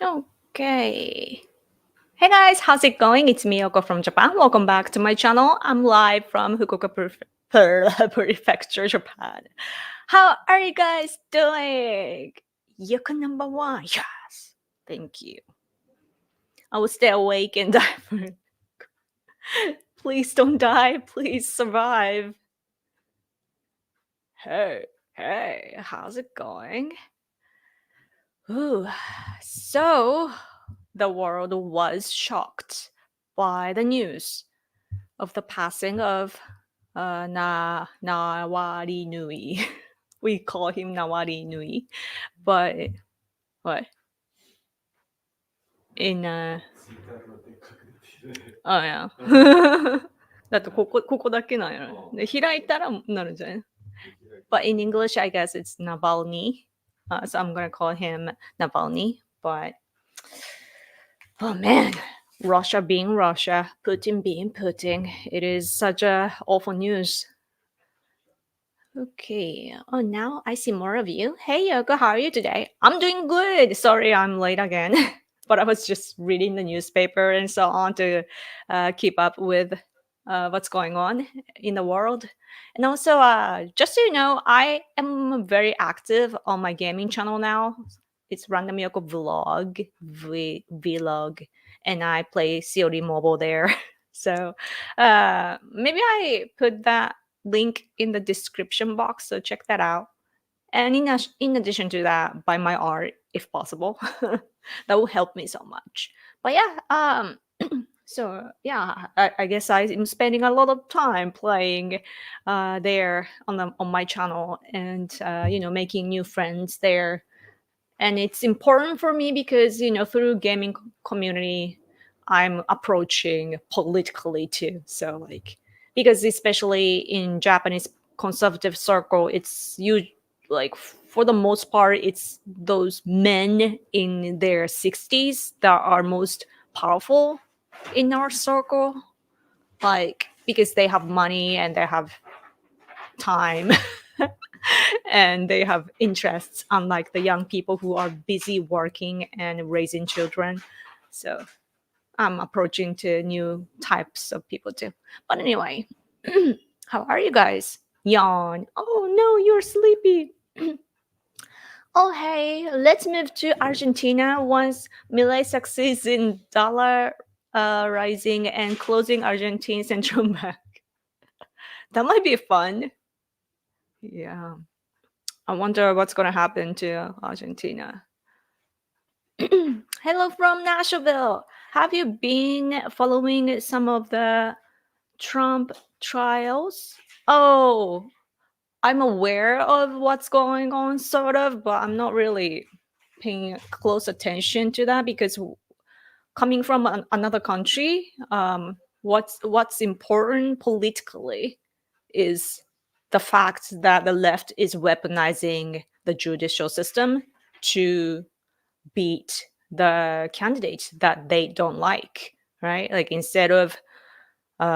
Okay. Hey guys, how's it going? It's Miyoko from Japan. Welcome back to my channel. I'm live from Fukuoka Prefecture, Japan. How are you guys doing? Yoko number one. Yes. Thank you. I will stay awake and die for it. Please don't die. Please survive. Hey, how's it going? Ooh, so the world was shocked by the news of the passing of Nawari Nui. We call him Nawari Nui, but what? In oh yeah. だってここだけなんやろ。で開いたらなるんじゃない？ But in English, I guess it's Navalny. So I'm gonna call him Navalny. But oh man, Russia being Russia, Putin being Putin. It is such a awful news. Okay. Oh, now I see more of you. Hey, Yoko, how are you today? I'm doing good. Sorry, I'm late again. But I was just reading the newspaper and so on to keep up with what's going on in the world. And also, just so you know, I am very active on my gaming channel now. It's Random Yoko Vlog, and I play COD Mobile there. So maybe I put that link in the description box, so check that out. And in addition to that, buy my art if possible. That will help me so much. But yeah, so yeah, I guess I'm spending a lot of time playing there on my channel, and making new friends there. And it's important for me because through gaming community, I'm approaching politically too. So because especially in Japanese conservative circle, it's for the most part, it's those men in their 60s that are most powerful in our circle, because they have money and they have time and they have interests, unlike the young people who are busy working and raising children. So I'm approaching to new types of people too. But anyway, how are you guys? Yawn. Oh no, you're sleepy. Oh hey, let's move to Argentina once Milei succeeds in dollar rising and closing Argentine central bank. That might be fun. Yeah. I wonder what's going to happen to Argentina. Hello from Nashville. Have you been following some of the Trump trials? Oh, I'm aware of what's going on, sort of, but I'm not really paying close attention to that because coming from another country, what's important politically is the fact that the left is weaponizing the judicial system to beat the candidate that they don't like, right? Like instead of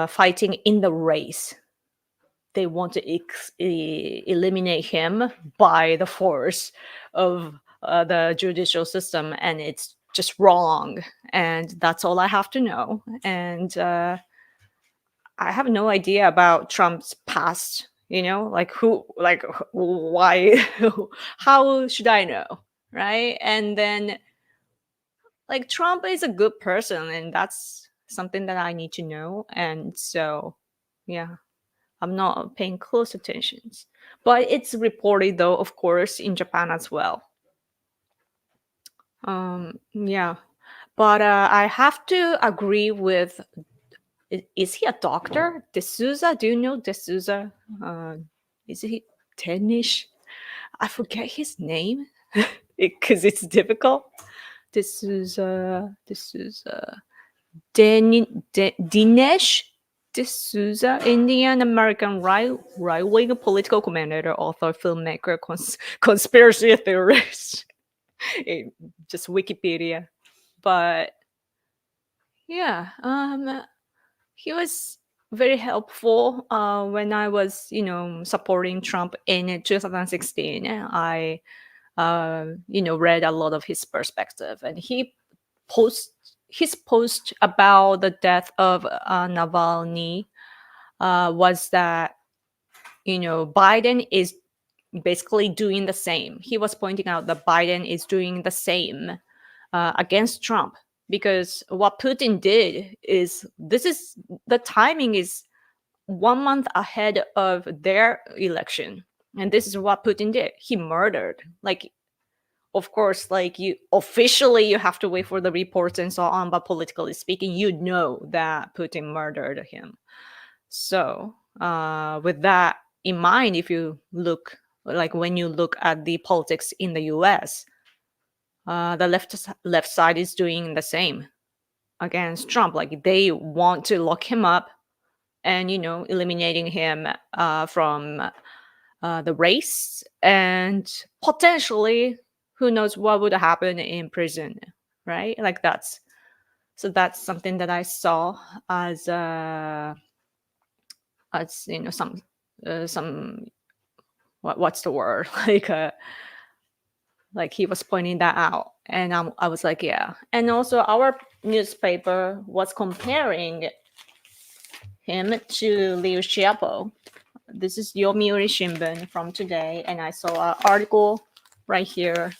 fighting in the race, they want to eliminate him by the force of the judicial system, and it's just wrong. And that's all I have to know. And I have no idea about Trump's past. Why, how should I know, right? And then, Trump is a good person, and that's something that I need to know. And so, yeah, I'm not paying close attention. But it's reported, though, of course, in Japan as well. Yeah. But I have to agree with. Is he a doctor? D'Souza? Do you know D'Souza? Is he Danish? I forget his name because it's difficult. D'Souza. Dinesh D'Souza, Indian American right-wing political commentator, author, filmmaker, conspiracy theorist. Just Wikipedia. But yeah, he was very helpful when I was, supporting Trump in 2016. I read a lot of his perspective, and his post about the death of Navalny was that Biden is basically doing the same. He was pointing out that Biden is doing the same against Trump, because what Putin did is, the timing is 1 month ahead of their election, and this is what Putin did. He murdered, of course, you officially you have to wait for the reports and so on, but politically speaking, that Putin murdered him. So with that in mind, if you look, when you look at the politics in the US, the left side is doing the same against Trump. They want to lock him up and eliminating him from the race, and potentially who knows what would happen in prison, right? That's something that I saw as some what's the word, he was pointing that out, and I was like, yeah. And also our newspaper was comparing him to Liu Xiaobo. This is Yomiuri Shimbun from today, and I saw an article right here,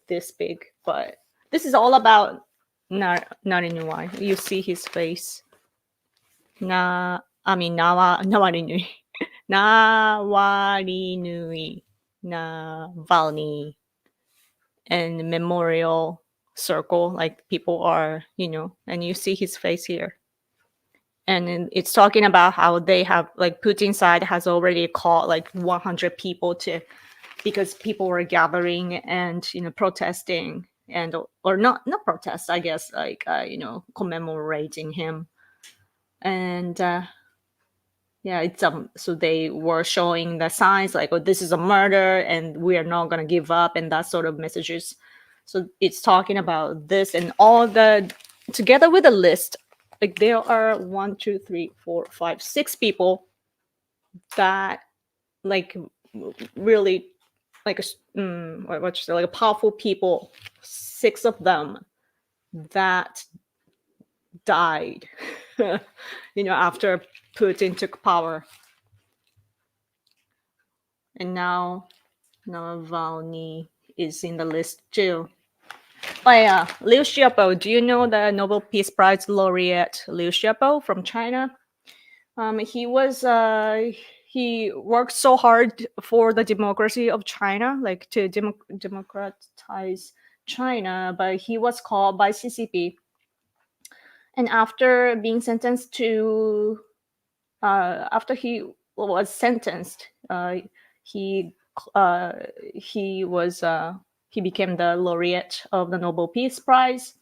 this big, but this is all about Narinui. You see his face. Nawarinui. Navalny, and memorial circle, people are, and you see his face here. And it's talking about how they have, Putin's side has already called 100 people because people were gathering and protesting, and or not protest, I guess, commemorating him. And yeah, it's so they were showing the signs oh, this is a murder and we are not going to give up, and that sort of messages. So it's talking about this, and all together with a list, there are 1, 2, 3, 4, 5, 6 people that really powerful people, 6 of them that died after Putin took power. And now Navalny is in the list too. Oh yeah, Liu Xiaobo. Do you know the Nobel Peace Prize laureate Liu Xiaobo from China? He worked so hard for the democracy of China, to democratize China, but he was called by CCP. And after being sentenced to, after he was sentenced, he became the laureate of the Nobel Peace Prize.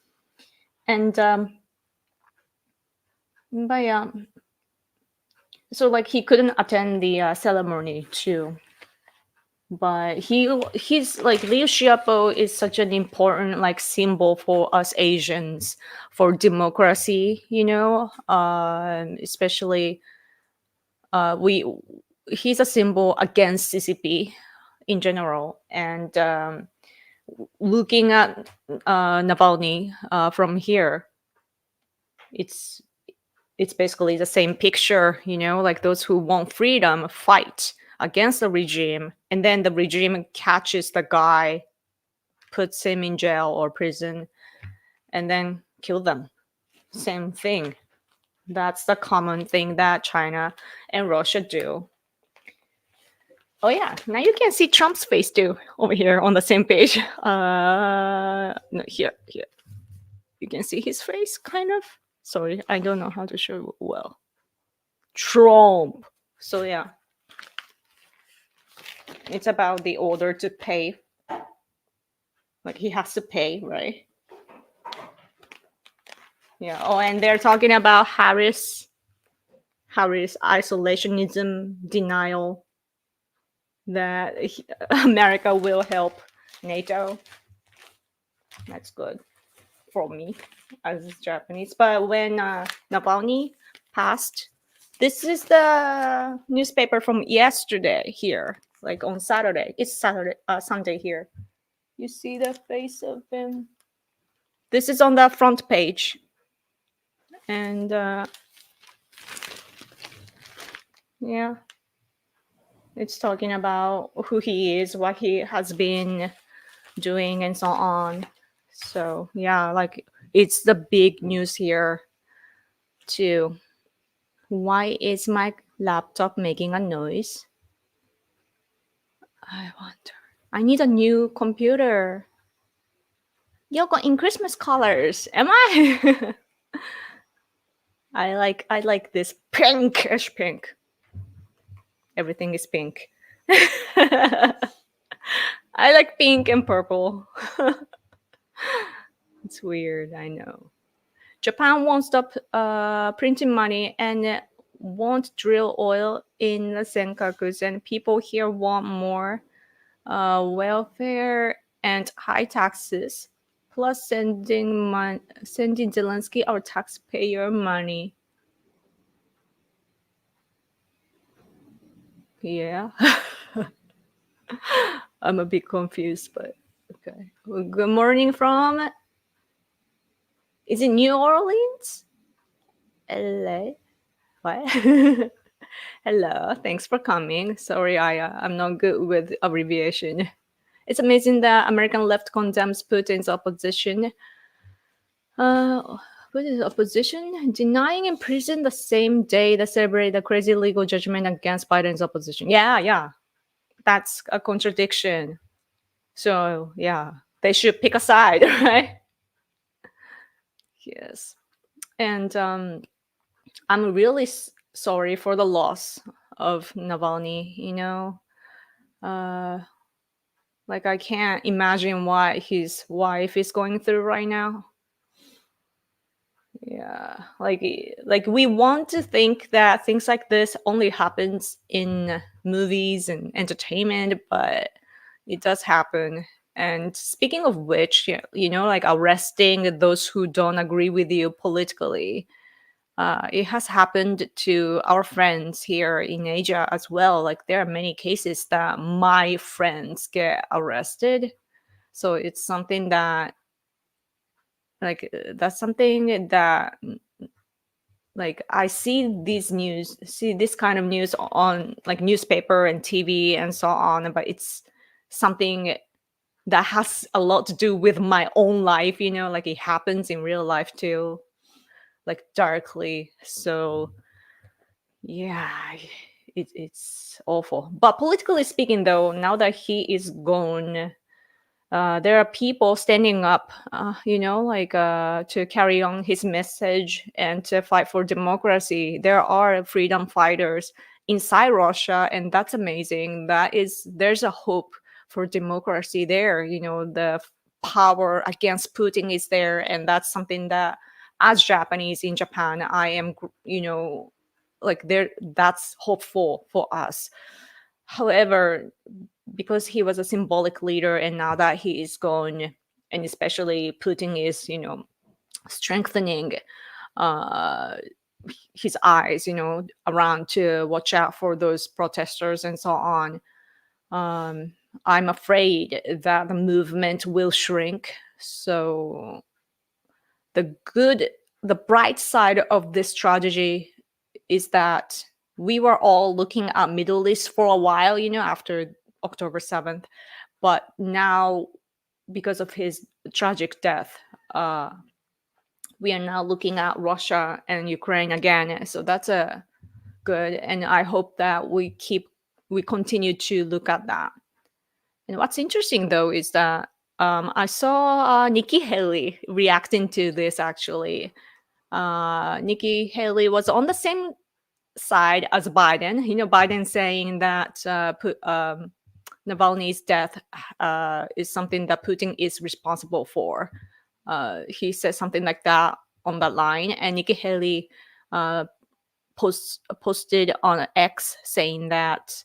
And but yeah, so he couldn't attend the ceremony too. But he's Liu Xiaobo is such an important symbol for us Asians for democracy, especially he's a symbol against CCP in general. And looking at Navalny from here, it's basically the same picture, those who want freedom fight against the regime, and then the regime catches the guy, puts him in jail or prison, and then kill them. Same thing. That's the common thing that China and Russia do. Oh yeah, now you can see Trump's face too over here on the same page. No, here. You can see his face, kind of. Sorry, I don't know how to show well. Trump. So yeah. It's about the order to pay. He has to pay, right? Yeah. Oh, and they're talking about Harris isolationism, denial, that America will help NATO. That's good for me as Japanese. But when Navalny passed, this is the newspaper from yesterday here. like on Saturday. It's Sunday here. You see the face of him. This is on the front page, and yeah, it's talking about who he is, what he has been doing, and so on. So yeah, like it's the big news here too. Why is my laptop making a noise? I wonder. I need a new computer. Yoko, in Christmas colors. Am I? I like this pinkish pink. Everything is pink. I like pink and purple. It's weird, I know. Japan won't stop printing money and won't drill oil in the senkakus, and people here want more welfare and high taxes, plus sending Zelensky our taxpayer money. Yeah. I'm a bit confused, but okay. Well, good morning from, is it New Orleans? LA? What? Hello, thanks for coming. Sorry, I'm not good with abbreviation. It's amazing that American left condemns Putin's opposition. Putin's opposition denying in prison the same day they celebrate the crazy legal judgment against Biden's opposition. Yeah, that's a contradiction. So yeah, they should pick a side, right? Yes, and I'm really sorry for the loss of Navalny. You know, like I can't imagine what his wife is going through right now. Yeah, like we want to think that things like this only happens in movies and entertainment, but it does happen. And speaking of which, you know, like arresting those who don't agree with you politically, it has happened to our friends here in Asia as well. Like there are many cases that my friends get arrested. So it's something that, like, that's something that, like, I see this kind of news on like newspaper and TV and so on, but it's something that has a lot to do with my own life, you know, like it happens in real life too, like darkly. So yeah, it's awful. But politically speaking, though, now that he is gone, there are people standing up, you know, like to carry on his message and to fight for democracy. There are freedom fighters inside Russia, and that's amazing. There's a hope for democracy there. You know, the power against Putin is there, and that's something that, as Japanese in Japan, I am, you know, like there. That's hopeful for us. However, because he was a symbolic leader and now that he is gone, and especially Putin is, you know, strengthening uh his eyes, you know, around to watch out for those protesters and so on, I'm afraid that the movement will shrink. So the bright side of this tragedy is that we were all looking at Middle East for a while, you know, after October 7th. But now, because of his tragic death, we are now looking at Russia and Ukraine again. So that's a good. And I hope that we continue to look at that. And what's interesting, though, is that I saw Nikki Haley reacting to this, actually. Nikki Haley was on the same side as Biden. You know, Biden saying that Navalny's death is something that Putin is responsible for. He said something like that on that line, and Nikki Haley posted on X saying that,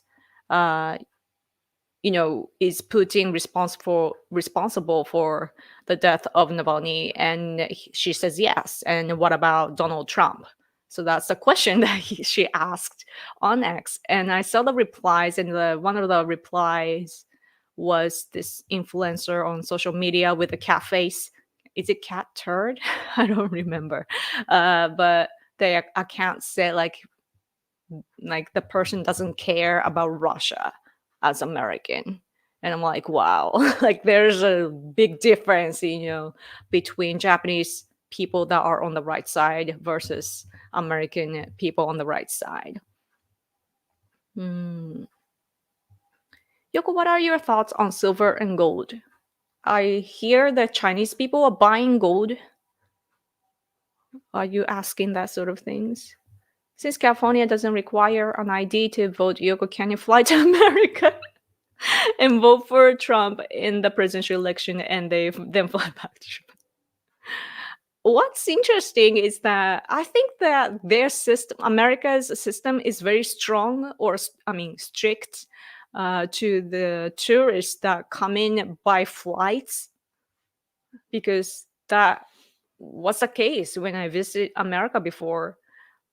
you know, is Putin responsible for the death of Navalny? And she says yes. And what about Donald Trump? So that's the question that she asked on X. And I saw the replies, and one of the replies was this influencer on social media with a cat face. Is it cat turd? I don't remember. But the account said like the person doesn't care about Russia as American. And I'm like, wow, like there's a big difference, between Japanese people that are on the right side versus American people on the right side. Yoko, what are your thoughts on silver and gold? I hear that Chinese people are buying gold. Are you asking that sort of things? Since California doesn't require an ID to vote, Yoko, can you fly to America and vote for Trump in the presidential election and then fly back to Japan? What's interesting is that I think that their system, America's system, is very strong, or strict to the tourists that come in by flights, because that was the case when I visited America before.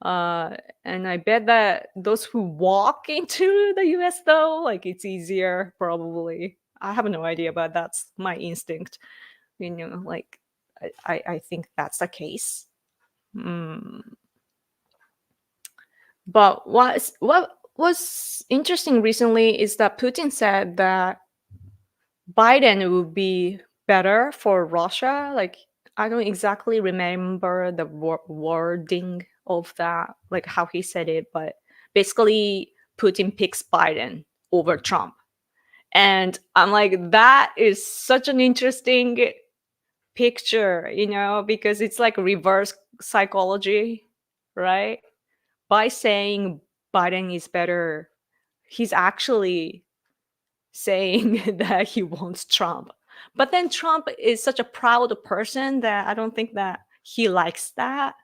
And I bet that those who walk into the US, though, like it's easier, probably. I have no idea, but that's my instinct. Like I think that's the case. But what was interesting recently is that Putin said that Biden would be better for Russia. Like, I don't exactly remember the wording of that, like how he said it, but basically Putin picks Biden over Trump. And I'm like, that is such an interesting picture, because it's like reverse psychology, right? By saying Biden is better, he's actually saying that he wants Trump. But then Trump is such a proud person that I don't think that he likes that.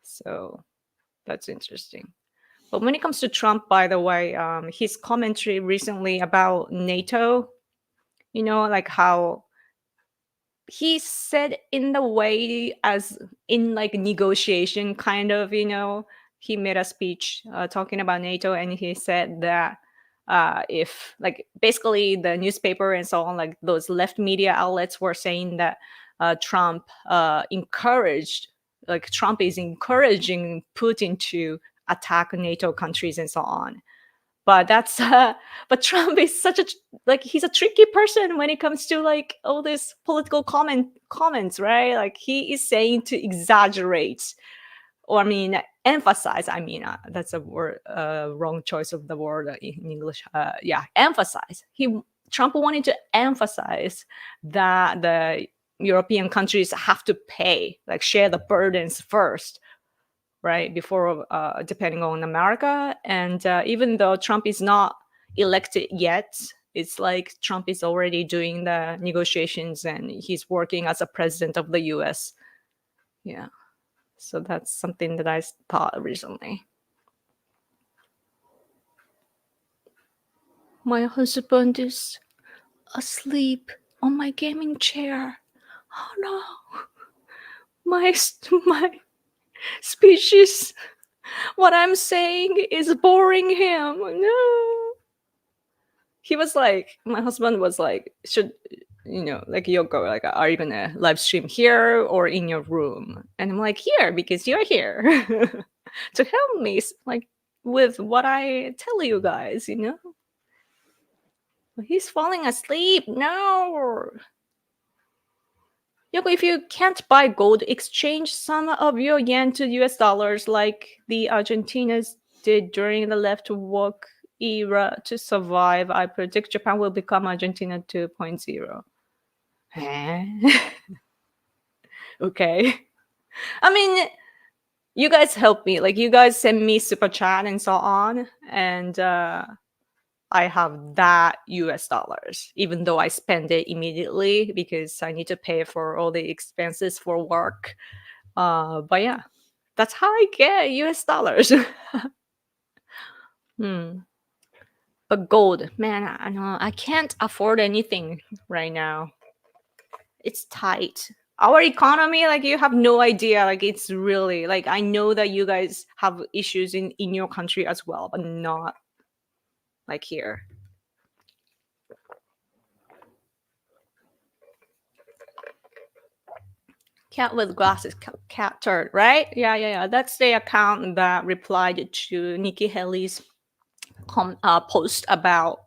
So that's interesting. But when it comes to Trump, by the way, his commentary recently about NATO, like how he said in the way as in like negotiation kind of, he made a speech talking about NATO, and he said that if like basically the newspaper and so on, like those left media outlets were saying that Trump is encouraging Putin to attack NATO countries and so on. But that's but Trump is such a he's a tricky person when it comes to like all this political comments, right? Like he is saying to exaggerate, or emphasize. That's a word, wrong choice of the word in English. Emphasize. Trump wanted to emphasize that the European countries have to pay, like share the burdens first, right, before depending on America. And even though Trump is not elected yet, it's like Trump is already doing the negotiations and he's working as a president of the US. Yeah. So that's something that I thought recently. My husband is asleep on my gaming chair. Oh no. My species, what I'm saying is boring him. No. He was like, my husband was like, should, like Yoko, like, are you gonna live stream here or in your room? And I'm like, here, because you're here to help me, like, with what I tell you guys, He's falling asleep. No. Yoko, if you can't buy gold, exchange some of your yen to US dollars like the Argentinas did during the left woke era to survive. I predict Japan will become Argentina 2.0. Okay. You guys help me. Like, you guys send me super chat and so on. And I have that US dollars, even though I spend it immediately because I need to pay for all the expenses for work. But yeah, that's how I get US dollars. But gold, man, I can't afford anything right now. It's tight. our economy, like you have no idea. Like it's really like I know that you guys have issues in your country as well, but not like here. Cat with glasses, cat turd, right? Yeah. That's the account that replied to Nikki Haley's post about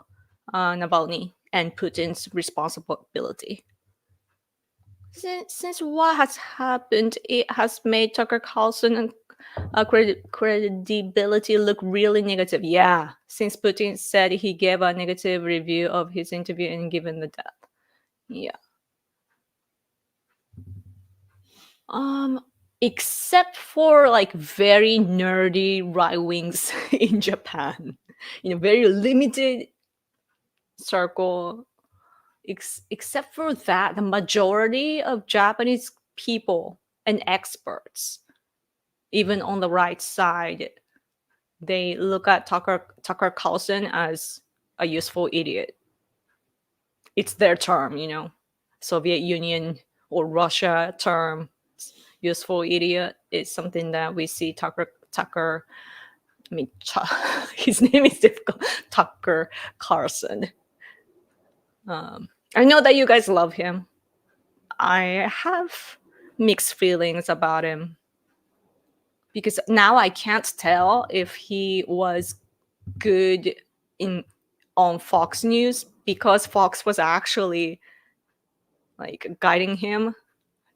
Navalny and Putin's responsibility. Since what has happened, it has made Tucker Carlson credibility look really negative. Yeah, since Putin said he gave a negative review of his interview and given the death. Yeah. Except for like very nerdy right wings in Japan, very limited circle. Except for that, the majority of Japanese people and experts, even on the right side, they look at Tucker Carlson as a useful idiot. It's their term, Soviet Union or Russia term. Useful idiot is something that we see Tucker. I mean, his name is difficult. Tucker Carlson. I know that you guys love him. I have mixed feelings about him because now I can't tell if he was good on Fox News because Fox was actually like guiding him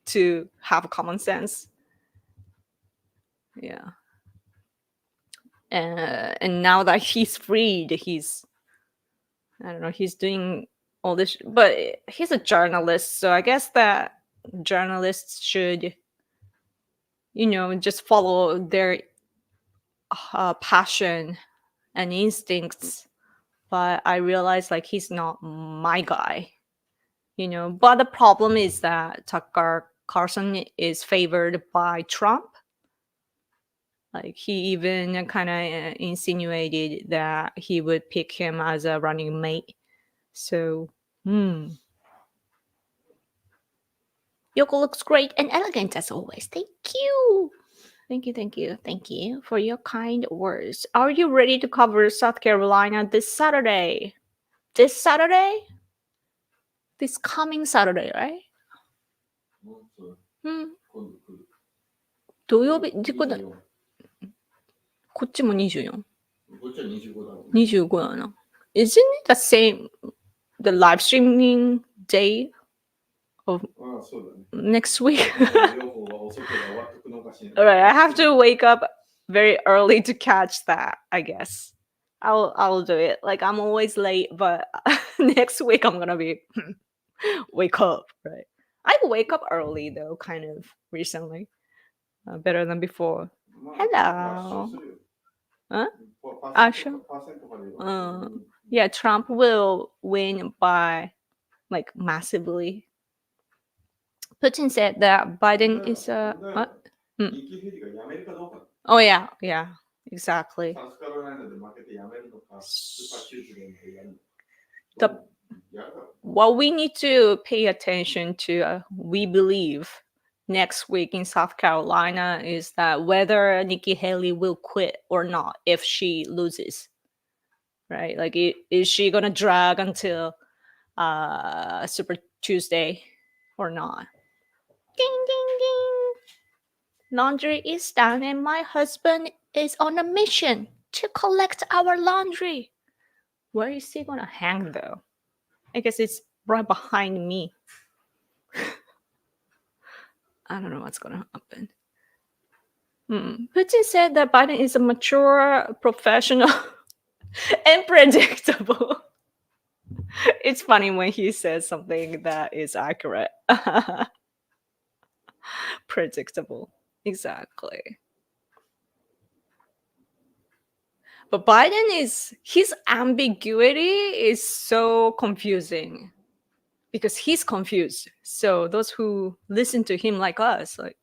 to have common sense. Yeah. And now that he's freed, he's doing all this, but he's a journalist, so I guess that journalists should, just follow their passion and instincts. But I realize like he's not my guy, But the problem is that Tucker Carlson is favored by Trump. Like he even kind of insinuated that he would pick him as a running mate. So, Yoko looks great and elegant as always. Thank you. Thank you for your kind words. Are you ready to cover South Carolina this Saturday? This Saturday? This coming Saturday, right? 土曜日ってことこっちも24。こっちは25だ。25だな。Isn't it the same, the live streaming day of next week? Alright, I have to wake up very early to catch that, I guess. I'll do it. Like I'm always late, but next week I'm gonna be wake up, right? I wake up early though, kind of recently. Better than before. Hello. Huh? Sure. Yeah, Trump will win by like massively. Putin said that Biden is what? Oh yeah, exactly. What we need to pay attention to, we believe, next week in South Carolina is that whether Nikki Haley will quit or not if she loses, right? Like, is she gonna drag until Super Tuesday or not? Ding, ding, ding. Laundry is done and my husband is on a mission to collect our laundry. Where is he gonna hang though? I guess it's right behind me. I don't know what's gonna happen. Putin said that Biden is a mature, professional, and predictable. It's funny when he says something that is accurate. Predictable. Exactly. But his ambiguity is so confusing because he's confused. So those who listen to him like us, like,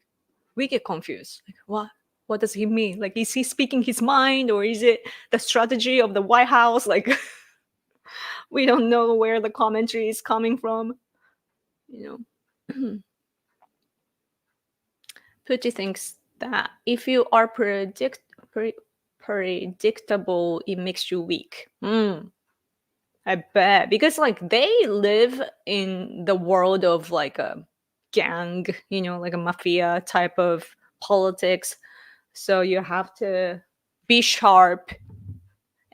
we get confused. Like, what does he mean? Like, is he speaking his mind or is it the strategy of the White House? Like, we don't know where the commentary is coming from, Putin thinks that if you are predictable, it makes you weak. I bet, because like they live in the world of like a gang, like a mafia type of politics. So you have to be sharp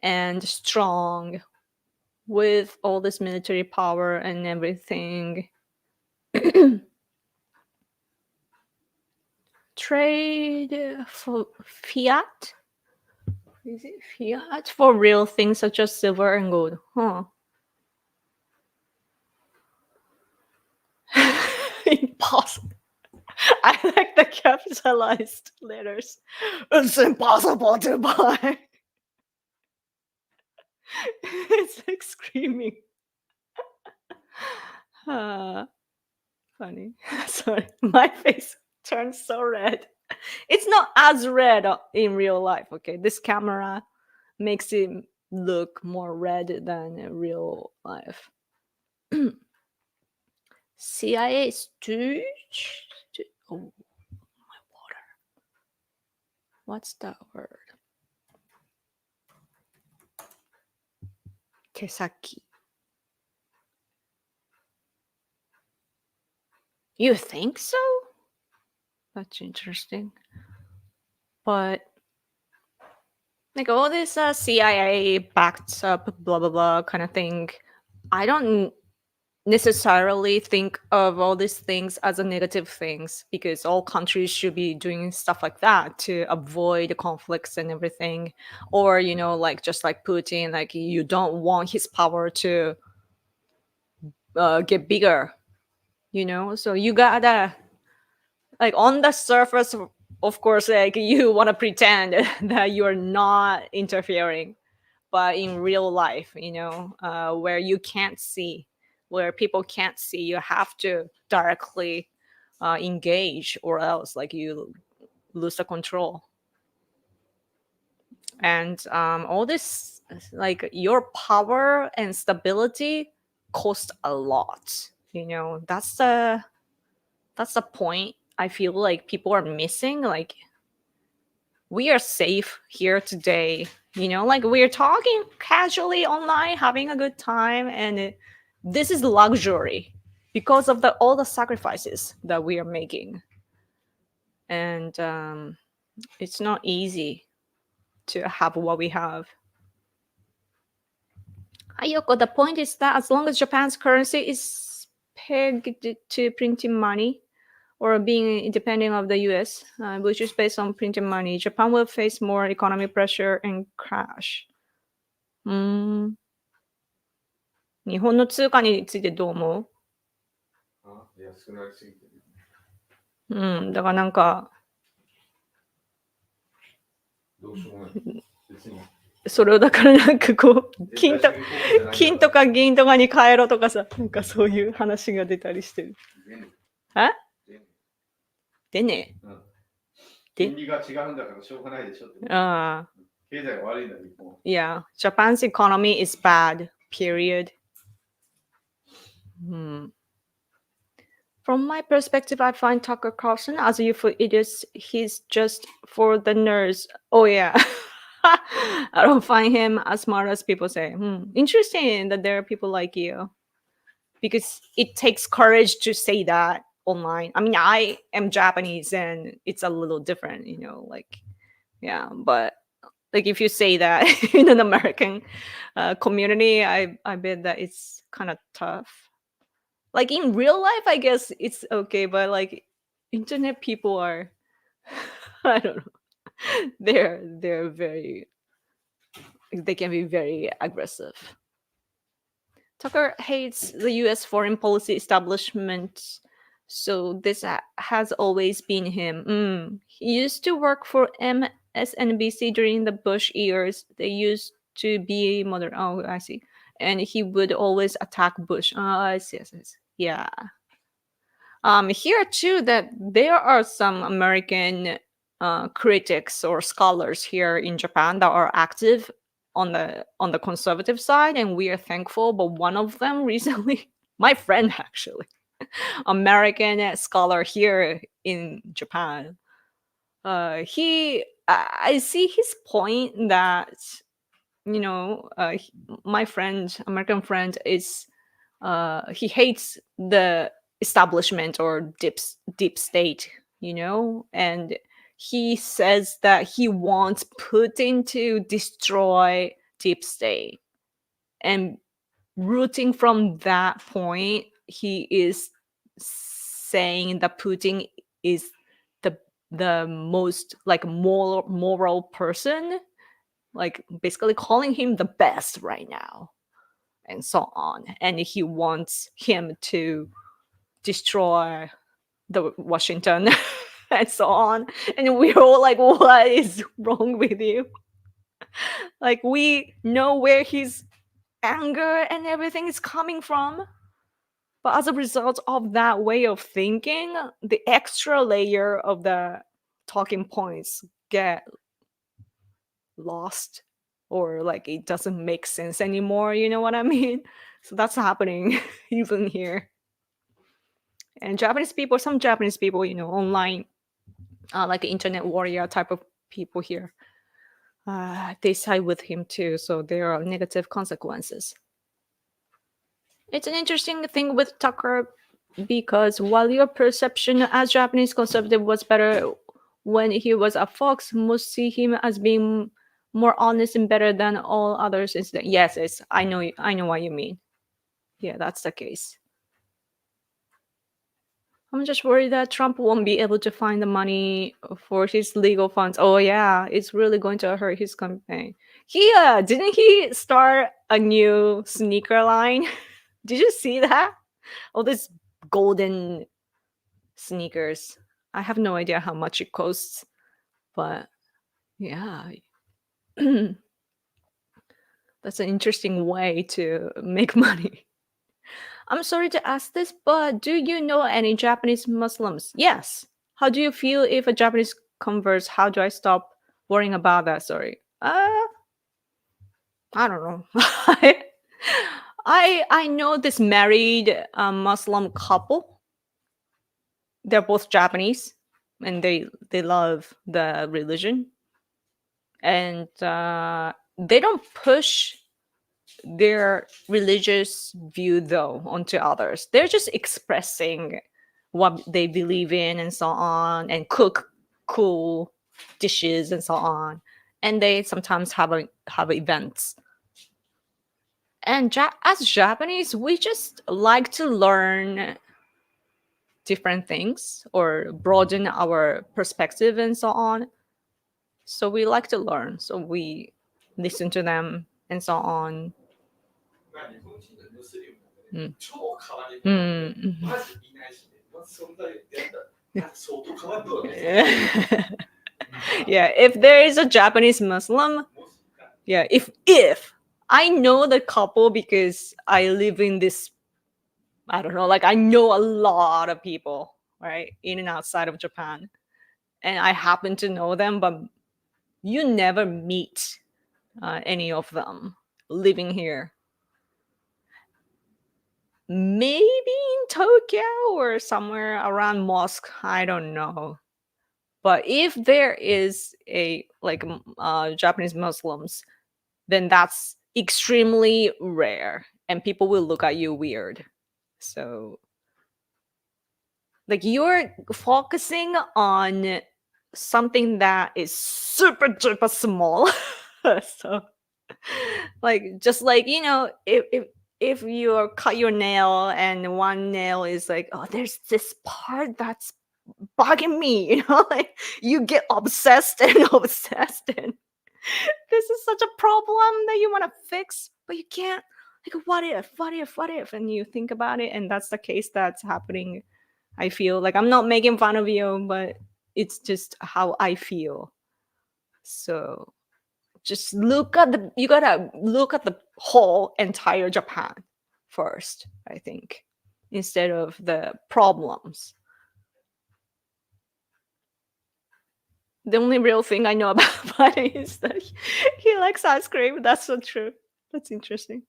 and strong with all this military power and everything. Trade for fiat? Is it fiat for real things such as silver and gold? Impossible. I like the capitalized letters. It's impossible to buy. It's like screaming. Funny. Sorry, my face turned so red. It's not as red in real life, okay? This camera makes it look more red than in real life. CIA stooge? Oh, my water. What's that word? Tesaki. You think so? That's interesting. But like all this CIA backed up blah blah blah kind of thing, I don't necessarily think of all these things as a negative things, because all countries should be doing stuff like that to avoid conflicts and everything. Or like just like Putin, like you don't want his power to get bigger, so you gotta, like, on the surface, of course, like you want to pretend that you're not interfering, but in real life, where you can't see, where people can't see, you have to directly engage, or else like you lose the control. And all this, like, your power and stability cost a lot. That's the point I feel like people are missing. Like, we are safe here today, like we're talking casually online, having a good time, and this is luxury because of all the sacrifices that we are making. And it's not easy to have what we have. Ayoko, the point is that as long as Japan's currency is pegged to printing money, or being independent of the US, which is based on printing money, Japan will face more economic pressure and crash. 日本の通貨についてどう思う？安くなりすぎてる。だからなんか、どうしようもない。別に。それをだからなんかこう、金とか銀とかに変えろとかさ、なんかそういう話が出たりしてる。でね。金利が違うんだからしょうがないでしょって。経済が悪いんだ、日本。Yeah, Japan's economy is bad, period. From my perspective, I find Tucker Carlson as a youthful idiot. He's just for the nerds. Oh yeah. I don't find him as smart as people say. Interesting that there are people like you. Because it takes courage to say that online. I mean, I am Japanese and it's a little different, like, yeah. But like if you say that in an American community, I bet that it's kind of tough. Like in real life, I guess it's okay, but like internet people are, I don't know. They're very, they can be very aggressive. Tucker hates the US foreign policy establishment, so this has always been him. He used to work for MSNBC during the Bush years. They used to be modern. Oh, I see. And he would always attack Bush. Oh, I see. Yeah. Here too, that there are some American critics or scholars here in Japan that are active on the conservative side, and we are thankful. But one of them recently, my friend actually, American scholar here in Japan, I see his point that my friend, American friend, is he hates the establishment or deep state, and he says that he wants Putin to destroy deep state, and rooting from that point, he is saying that Putin is the most like moral person, like basically calling him the best right now, and so on. And he wants him to destroy the Washington and so on. And we're all like, what is wrong with you? Like, we know where his anger and everything is coming from. But as a result of that way of thinking, the extra layer of the talking points get lost, or like it doesn't make sense anymore. You know what I mean? So that's happening even here. And Japanese people, some Japanese people, online, like internet warrior type of people here, they side with him too. So there are negative consequences. It's an interesting thing with Tucker, because while your perception as Japanese conservative was better when he was at Fox, most see him as being more honest and better than all others. Yes, I know what you mean. Yeah, that's the case. I'm just worried that Trump won't be able to find the money for his legal funds. Oh yeah, it's really going to hurt his campaign. Didn't he start a new sneaker line? Did you see that? All these golden sneakers. I have no idea how much it costs, but yeah. That's an interesting way to make money. I'm sorry to ask this, but do you know any Japanese Muslims? Yes. How do you feel if a Japanese converts? How do I stop worrying about that? Sorry. I don't know. I know this married Muslim couple. They're both Japanese, and they love the religion, and they don't push their religious view though onto others. They're just expressing what they believe in and so on, and cook cool dishes and so on. And they sometimes have events. And as Japanese, we just like to learn different things or broaden our perspective and so on. So we like to learn. So we listen to them and so on. まあ日本人のムスリムうね、ん超変わりう者で、ん。まずいないしね、まず存在でなんか相当変わるわけですよ。Yeah, if there is a Japanese Muslim, yeah, if I know the couple because I live in this, I don't know, like I know a lot of people, right, in and outside of Japan, and I happen to know them, but you never meet any of them living here. Maybe in Tokyo or somewhere around mosque, I don't know. But if there is a Japanese Muslims, then that's extremely rare, and people will look at you weird. So, like, you're focusing on something that is super duper small. So, like, just like if you cut your nail and one nail is like, oh, there's this part that's bugging me, like you get obsessed and obsessed, and this is such a problem that you want to fix, but you can't. Like, what if, and you think about it, and that's the case that's happening. I feel like I'm not making fun of you, but it's just how I feel. So just you gotta look at the whole entire Japan first, I think, instead of the problems. The only real thing I know about Buddy is that he likes ice cream. That's so true. That's interesting.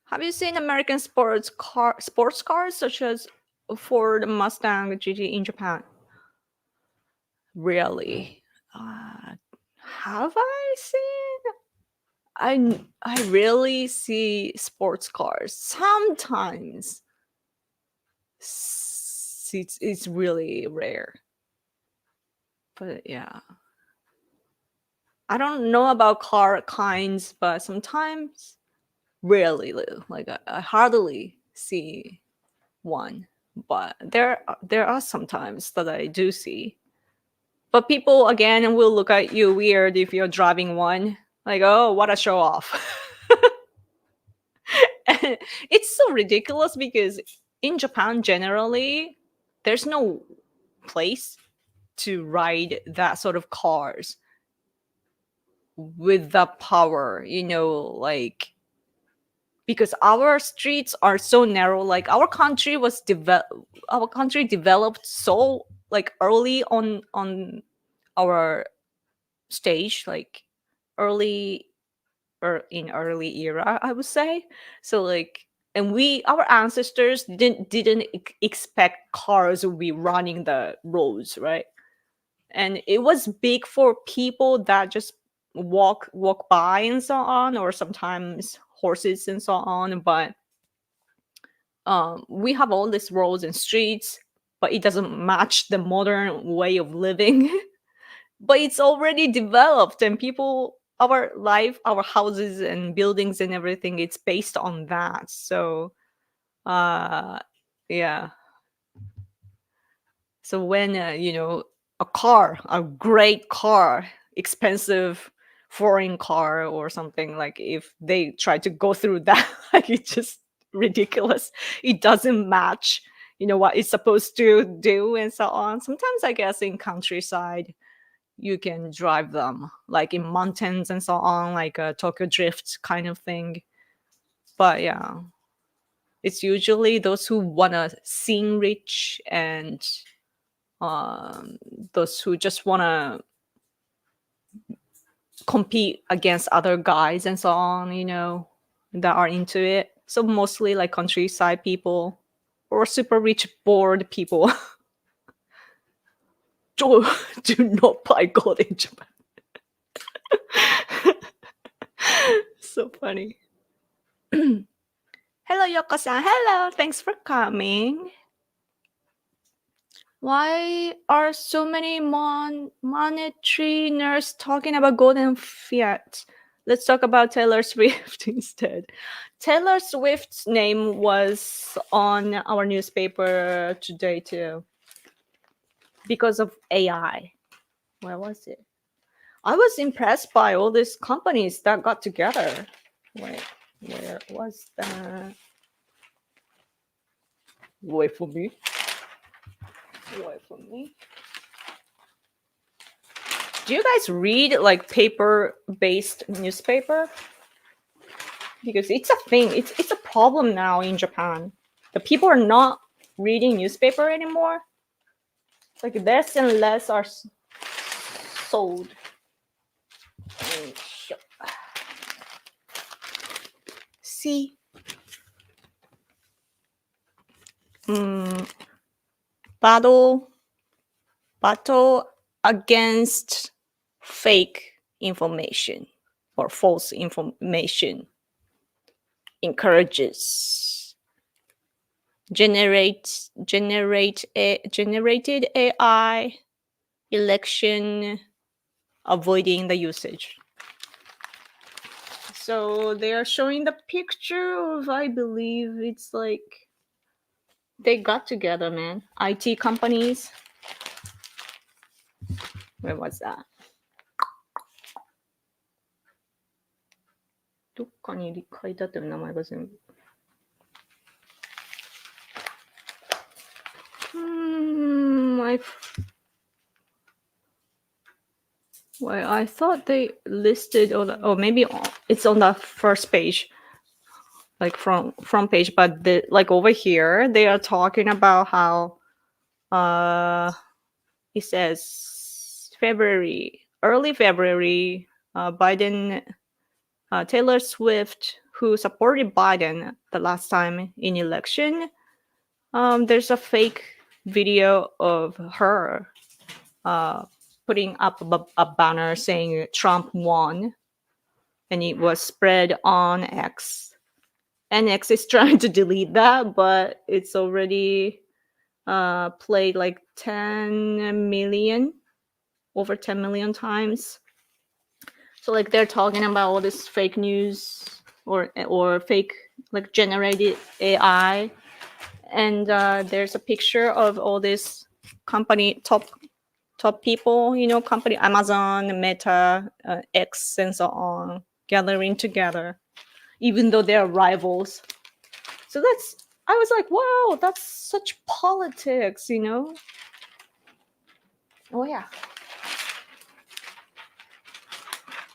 Have you seen American sports cars such as for the Mustang GT in Japan. Really? Have I seen? I really see sports cars sometimes. It's really rare. But yeah, I don't know about car kinds, but sometimes rarely, like I hardly see one. But there are sometimes that I do see. But people again will look at you weird if you're driving one. Like, oh, what a show off. And it's so ridiculous because in Japan generally there's no place to ride that sort of cars with the power, like, because our streets are so narrow. Like our country developed so like early on our stage, like early or in early era, I would say. So like, and our ancestors didn't expect cars would be running the roads, right? And it was big for people that just walk by and so on, or sometimes horses and so on. But we have all these roads and streets, but it doesn't match the modern way of living. But it's already developed, and people, our life, our houses and buildings and everything, it's based on that. So yeah, so when a great car, expensive foreign car or something, like if they try to go through that, like it's just ridiculous. It doesn't match what it's supposed to do and so on. Sometimes I guess in countryside you can drive them, like in mountains and so on, like a Tokyo Drift kind of thing. But yeah, it's usually those who want to seem rich and those who just want to compete against other guys and so on, that are into it. So mostly like countryside people or super rich bored people. do not buy gold in Japan. So funny. Hello, Yoko-san. Hello. Thanks for coming. Why are so many monetary nerds talking about gold and fiat? Let's talk about Taylor Swift instead. Taylor Swift's name was on our newspaper today too, because of AI. Where was it? I was impressed by all these companies that got together. Wait, where was that? Wait for me. Do you guys read like paper-based newspaper? Because it's a thing. It's a problem now in Japan. The people are not reading newspaper anymore. Like less and less are sold. See. Battle against fake information or false information encourages generated AI election avoiding the usage. So they are showing the picture of, I believe it's like they got together, man. IT companies. Where was that? どっかに書いてあったよ、名前が全部。I thought they listed, or maybe it's on the first page, like front page, but like over here they are talking about how it says early February, Biden, Taylor Swift, who supported Biden the last time in election, there's a fake video of her putting up a banner saying Trump won, and it was spread on X. And X is trying to delete that, but it's already played like 10 million, over 10 million times. So like they're talking about all this fake news or fake like generated AI, and there's a picture of all this company top people, company Amazon, Meta, X, and so on, gathering together, even though they're rivals. So I was like, wow, that's such politics, Oh yeah.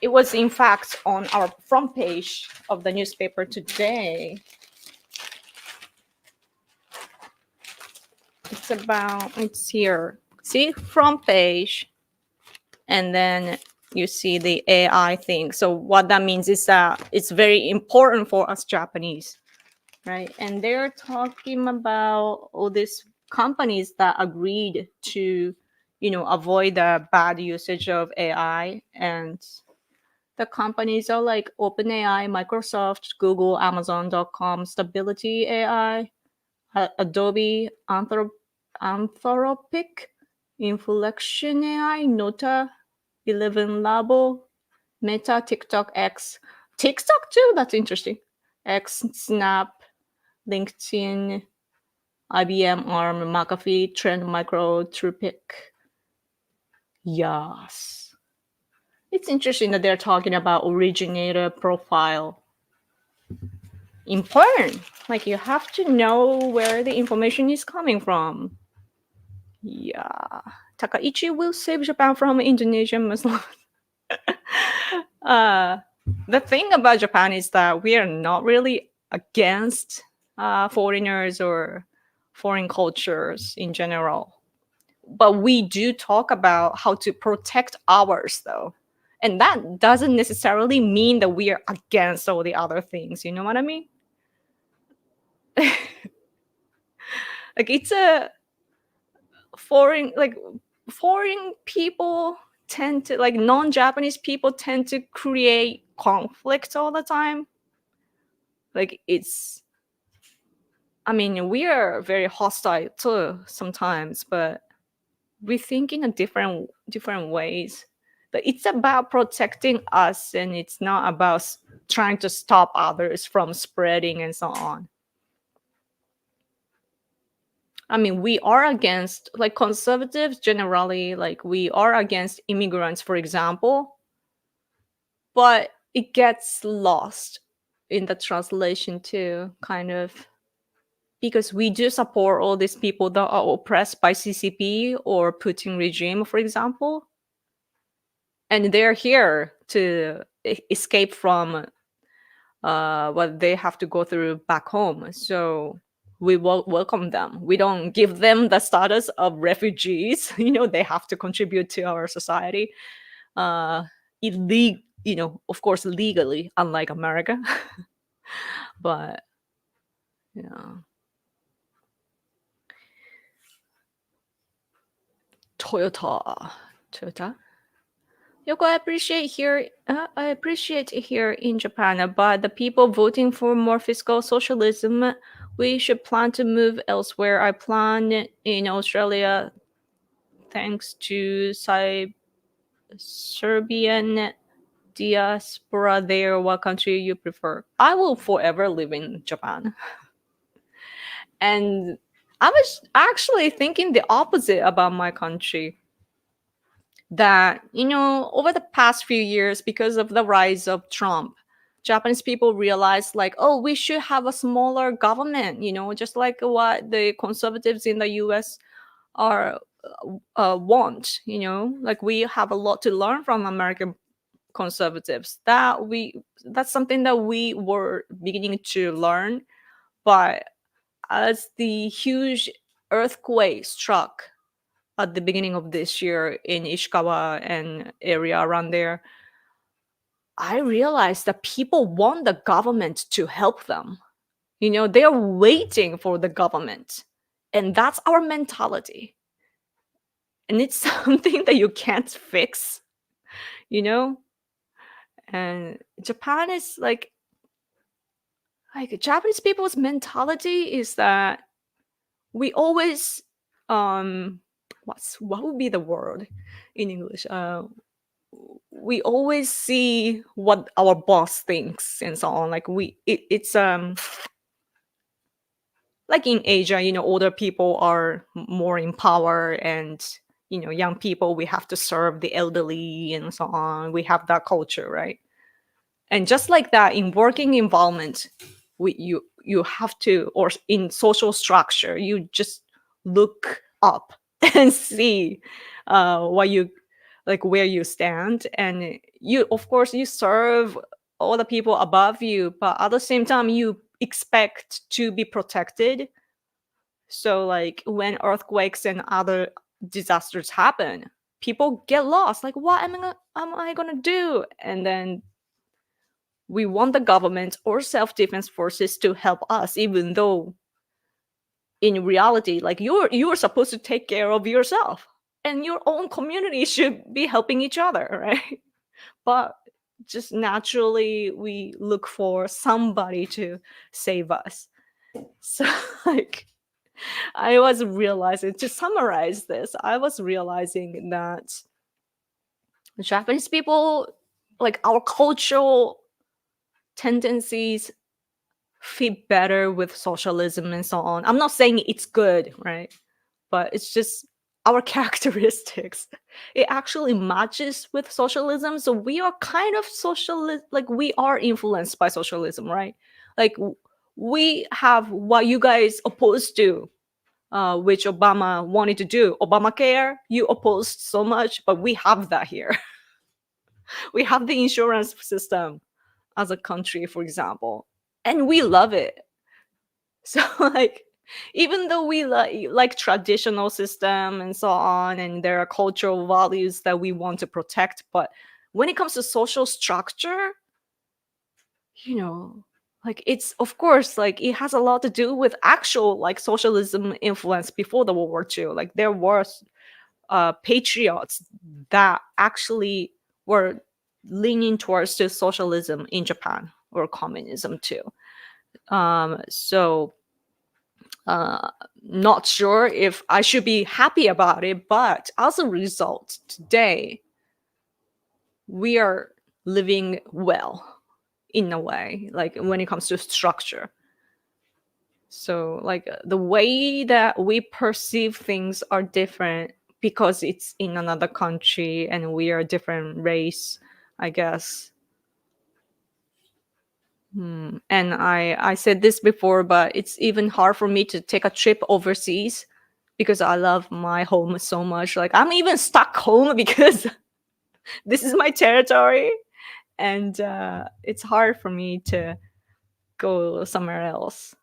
It was in fact on our front page of the newspaper today. It's here. See, front page. And then you see the AI thing. So what that means is that it's very important for us Japanese, right? And they're talking about all these companies that agreed to, avoid the bad usage of AI. And the companies are like OpenAI, Microsoft, Google, Amazon.com, Stability AI, Adobe, Anthropic, Inflection AI, Nota, 11 Labo, Meta, TikTok, X. TikTok too? That's interesting. X, Snap, LinkedIn, IBM, ARM, McAfee, Trend Micro, Trupic. Yes. It's interesting that they're talking about originator profile. Important. Like you have to know where the information is coming from. Yeah. Takaichi will save Japan from Indonesian Muslims. The thing about Japan is that we are not really against foreigners or foreign cultures in general. But we do talk about how to protect ours, though. And that doesn't necessarily mean that we are against all the other things. You know what I mean? Like it's a foreign people tend to, like non-Japanese people tend to create conflict all the time. Like we are very hostile too sometimes, but we think in a different ways. But it's about protecting us, and it's not about trying to stop others from spreading and so on. We are against, like conservatives generally, like we are against immigrants, for example, but it gets lost in the translation too, kind of, because we do support all these people that are oppressed by CCP or Putin regime, for example, and they're here to escape from what they have to go through back home. So we welcome them. We don't give them the status of refugees. They have to contribute to our society. Of course, legally, unlike America. But yeah. Toyota. Yoko, I appreciate it here in Japan, but the people voting for more fiscal socialism, we should plan to move elsewhere. I plan in Australia, thanks to Serbian diaspora there. What country you prefer? I will forever live in Japan. And I was actually thinking the opposite about my country. That, over the past few years, because of the rise of Trump, Japanese people realized like, oh, we should have a smaller government, just like what the conservatives in the US are want, like we have a lot to learn from American conservatives. That's something that we were beginning to learn. But as the huge earthquake struck at the beginning of this year in Ishikawa and area around there, I realized that people want the government to help them. They're waiting for the government. And that's our mentality. And it's something that you can't fix, you know? And Japan is like Japanese people's mentality is that we always what would be the word in English? We always see what our boss thinks and so on. Like it's like in Asia, older people are more in power, and young people, we have to serve the elderly and so on. We have that culture, right? And just like that, in working environment, you have to, or in social structure, you just look up and see what you like, where you stand, and you, of course, you serve all the people above you, but at the same time, you expect to be protected. So, like when earthquakes and other disasters happen, people get lost. Like, what am I gonna do? And then we want the government or self-defense forces to help us, even though in reality, like you're supposed to take care of yourself, and your own community should be helping each other, right? But just naturally, we look for somebody to save us. So, like, I was realizing, to summarize this, I was realizing that Japanese people, like, our cultural tendencies fit better with socialism and so on. I'm not saying it's good, right? But it's just our characteristics. It actually matches with socialism. So we are kind of socialist, like we are influenced by socialism, right? Like we have what you guys opposed to, which Obama wanted to do. Obamacare, you opposed so much, but we have that here. We have the insurance system as a country, for example, and we love it. So, like, even though we like traditional system and so on, and there are cultural values that we want to protect, but when it comes to social structure, like, it's, of course, like it has a lot to do with actual like socialism influence before the World War II. Like there was patriots that actually were leaning towards to socialism in Japan, or communism too. So not sure if I should be happy about it, but as a result, today we are living well in a way, like when it comes to structure. So, like, the way that we perceive things are different because it's in another country and we are a different race, I guess. And I said this before, but it's even hard for me to take a trip overseas because I love my home so much. Like, I'm even stuck home because this is my territory, and it's hard for me to go somewhere else.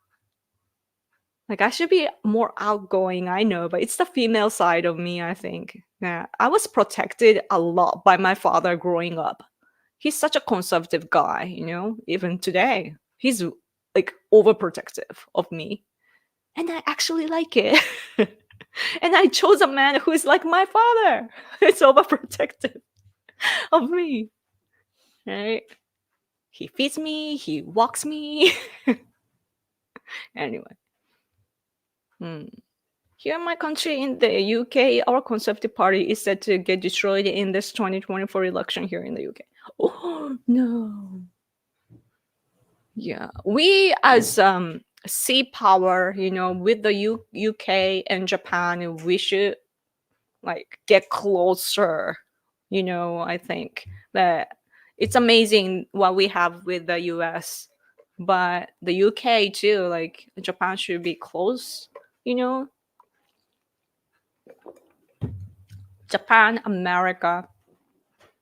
Like, I should be more outgoing, I know, but it's the female side of me, I think. Yeah, I was protected a lot by my father growing up. He's such a conservative guy, even today. He's like overprotective of me. And I actually like it. And I chose a man who is like my father. It's overprotective of me. Right? He feeds me, he walks me. Anyway. Here in my country, in the UK, our Conservative Party is set to get destroyed in this 2024 election here in the UK. Oh, no. Yeah. We, as sea power, with the UK and Japan, we should, like, get closer. I think that it's amazing what we have with the US. But the UK, too, like, Japan should be close, Japan, America,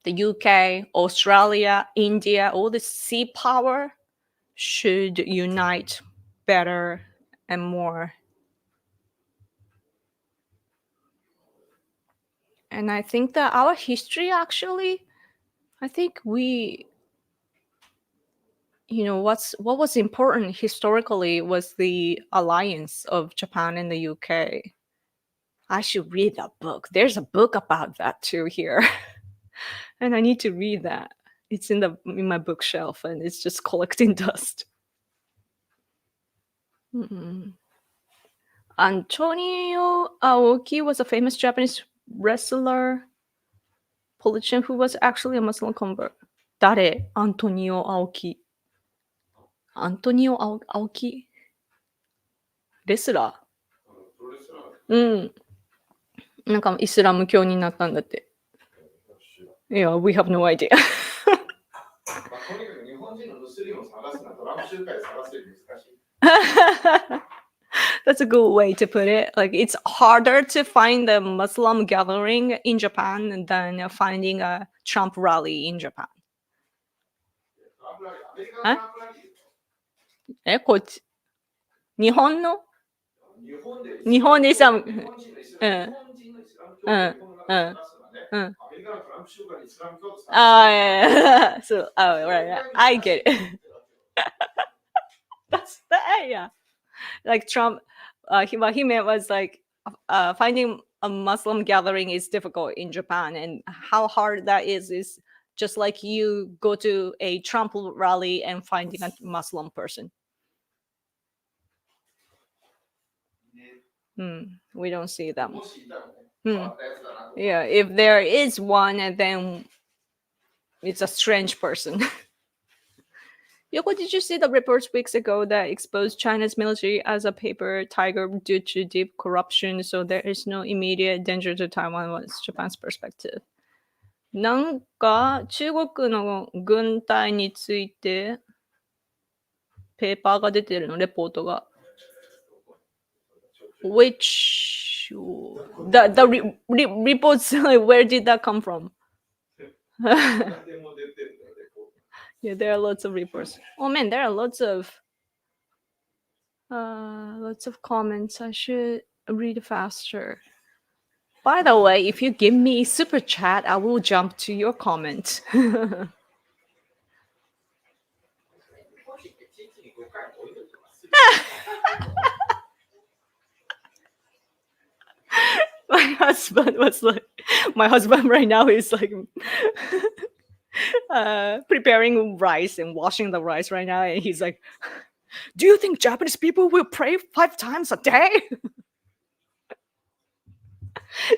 the UK, Australia, India, all the sea power should unite better and more. And I think that our history, actually, I think we what was important historically was the alliance of Japan and the UK. I should read that book. There's a book about that too here. And I need to read that. It's in my bookshelf and it's just collecting dust. Antonio Aoki was a famous Japanese wrestler, politician who was actually a Muslim convert. 誰？ Antonio Aoki. Antonio Aoki? レスラー？なんかイスラム教になったんだって。Yeah, we have no idea. That's a good way to put it. Like, it's harder to find a Muslim gathering in Japan than finding a Trump rally in Japan. こっち。日本の日本でイスラム。So, right. I get it. That's yeah. Like Trump, what he meant was like finding a Muslim gathering is difficult in Japan, and how hard that is just like you go to a Trump rally and finding a Muslim person. We don't see them. Yeah, if there is one, and then it's a strange person. Yoko, did you see the reports weeks ago that exposed China's military as a paper tiger due to deep corruption? So there is no immediate danger to Taiwan, was Japan's perspective. なんか中国の軍隊についてペーパーが出てるの、レポートが。Which the reports, like, where did that come from? Yeah, there are lots of reports. Oh man, there are lots of comments. I should read faster. By the way, if you give me super chat, I will jump to your comment. My husband right now is like preparing rice and washing the rice right now, and he's like, do you think Japanese people will pray 5 times a day?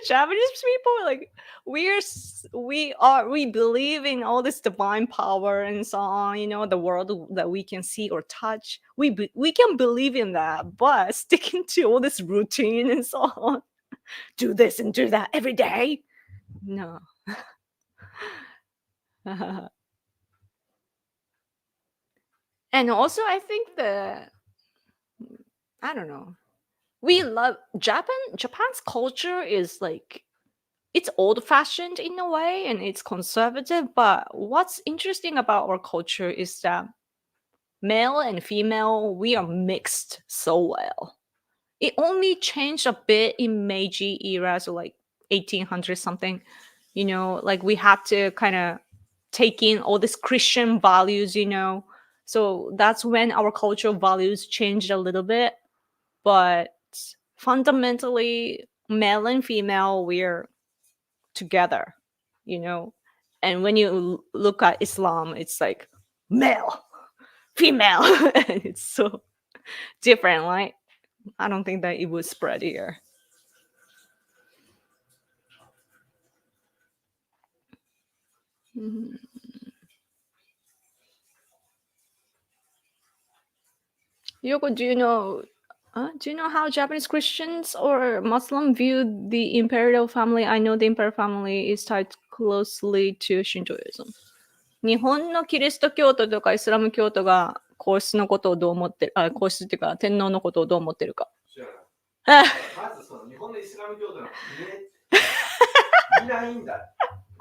Japanese people, like, we believe in all this divine power and so on, the world that we can see or touch. We can believe in that, but sticking to all this routine and so on, do this and do that every day, no. And also, I think I don't know, we love Japan's culture is like, it's old-fashioned in a way and it's conservative, but what's interesting about our culture is that male and female, we are mixed so well. It only changed a bit in Meiji era, so like 1800 something, like we had to kind of take in all these Christian values, so that's when our cultural values changed a little bit. But fundamentally, male and female, we're together, and when you look at Islam, it's like male, female, and it's so different, right? I don't think that it would spread here. Yoko, do you know how Japanese Christians or Muslim view the imperial family? I know the imperial family is tied closely to Shintoism. 日本のキリスト教徒とかイスラム教徒が皇室のことをどう思ってる、皇室っていうか天皇のことをどう思ってるか。まずその日本のイスラム教徒のいないんだ。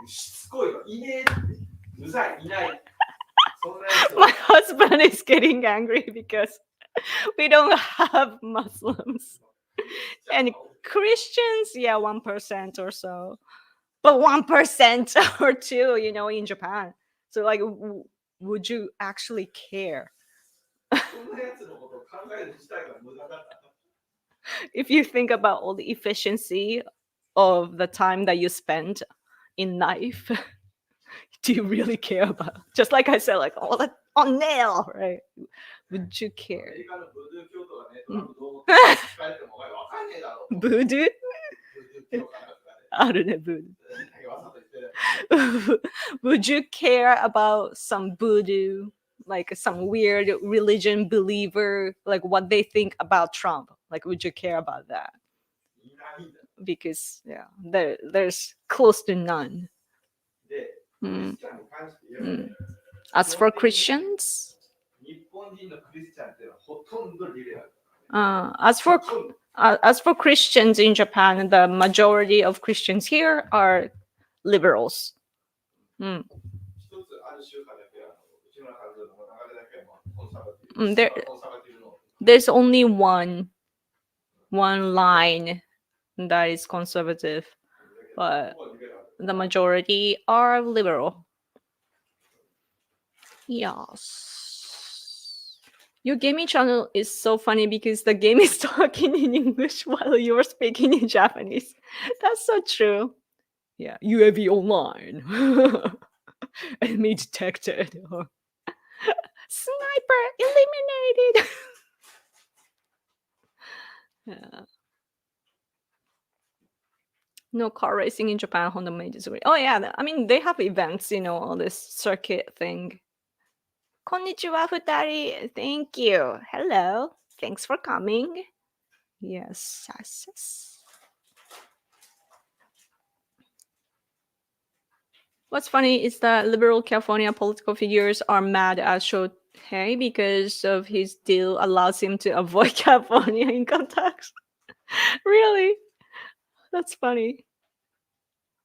しつこいわ。いねえって。うざい。いない。My husband is getting angry because we don't have Muslims. And Christians, yeah, 1% or so. But 1% or 2, in Japan. So like would you actually care そんなやつのことを考える自体が無駄だった。 if you think about all the efficiency of the time that you spend in life? Do you really care about? Just like I said, like all that on nail, right? Would you ア care? メリカのブドゥー教徒がね、トランプどう思ってるか聞かれてもお前わかんねえだろう。 Voodoo? ブドゥー教かなんかがね、あるね、voodoo. わざと言ってる。 Would you care about some voodoo, like some weird religion believer, like what they think about Trump? Like, would you care about that? いないんだ。 Because yeah, there's close to none. で、クリスチャンに関して言えばね、 As for Christians, 日本人のクリスチャンっていうのはほとんどリベラル。 as for ほとんど as for Christians in Japan, the majority of Christians here are liberals. 一つある宗派だけは、内村和夫の流れだけはコンサバティブ。 コンサバティブの There's only one line that is conservative, but ほぼリベラル。 the majority are liberal. Yes. Your gaming channel is so funny because the game is talking in English while you're speaking in Japanese. That's so true. Yeah, UAV online. Enemy detected. Sniper eliminated. Yeah. No car racing in Japan. Honda may disagree. Oh yeah, I mean they have events, all this circuit thing. Konnichiwa, futari. Thank you. Hello. Thanks for coming. Yes. What's funny is that liberal California political figures are mad at Shohei because of his deal allows him to avoid California income tax. Really? That's funny.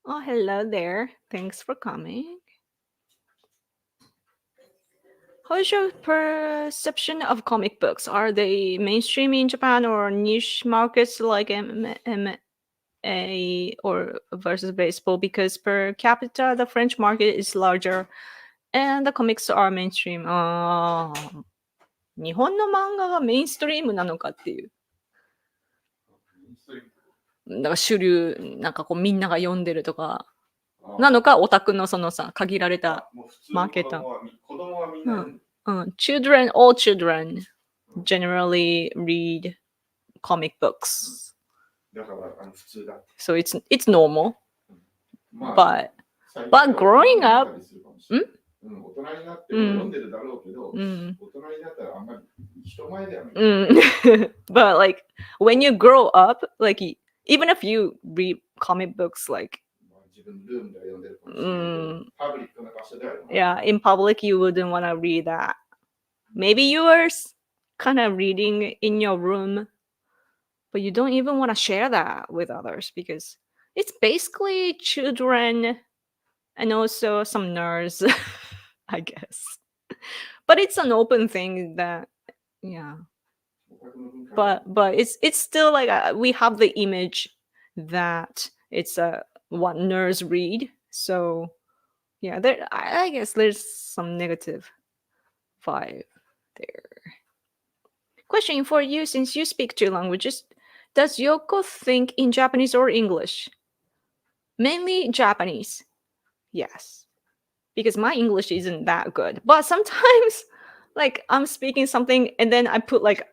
Oh, hello there. Thanks for coming. How is your perception of comic books? Are they mainstream in Japan or niche markets like MMA or versus baseball? Because per capita, the French market is larger and the comics are mainstream. 日本の漫画がメインストリームなのかっていう。だから主流、なんかこうみんなが読んでるとか、なのか、オタクのそのさ、限られたマーケット。子供はみんな、Children, all children generally read comic books. だから普通だ。 So it's normal. まあ But growing up, 大人になっても読んでるだろうけど、大人になったらあんまり人前ではない。But like when you grow up, like even if you read comic books, like yeah, in public you wouldn't want to read that. Maybe you are kind of reading in your room, but you don't even want to share that with others because it's basically children and also some nerds, I guess. But it's an open thing that, yeah. But it's still like we have the image that it's what nerds read. So yeah, I guess there's some negative vibe there. Question for you, since you speak two languages, does Yoko think in Japanese or English? Mainly Japanese. Yes. Because my English isn't that good. But sometimes like I'm speaking something and then I put like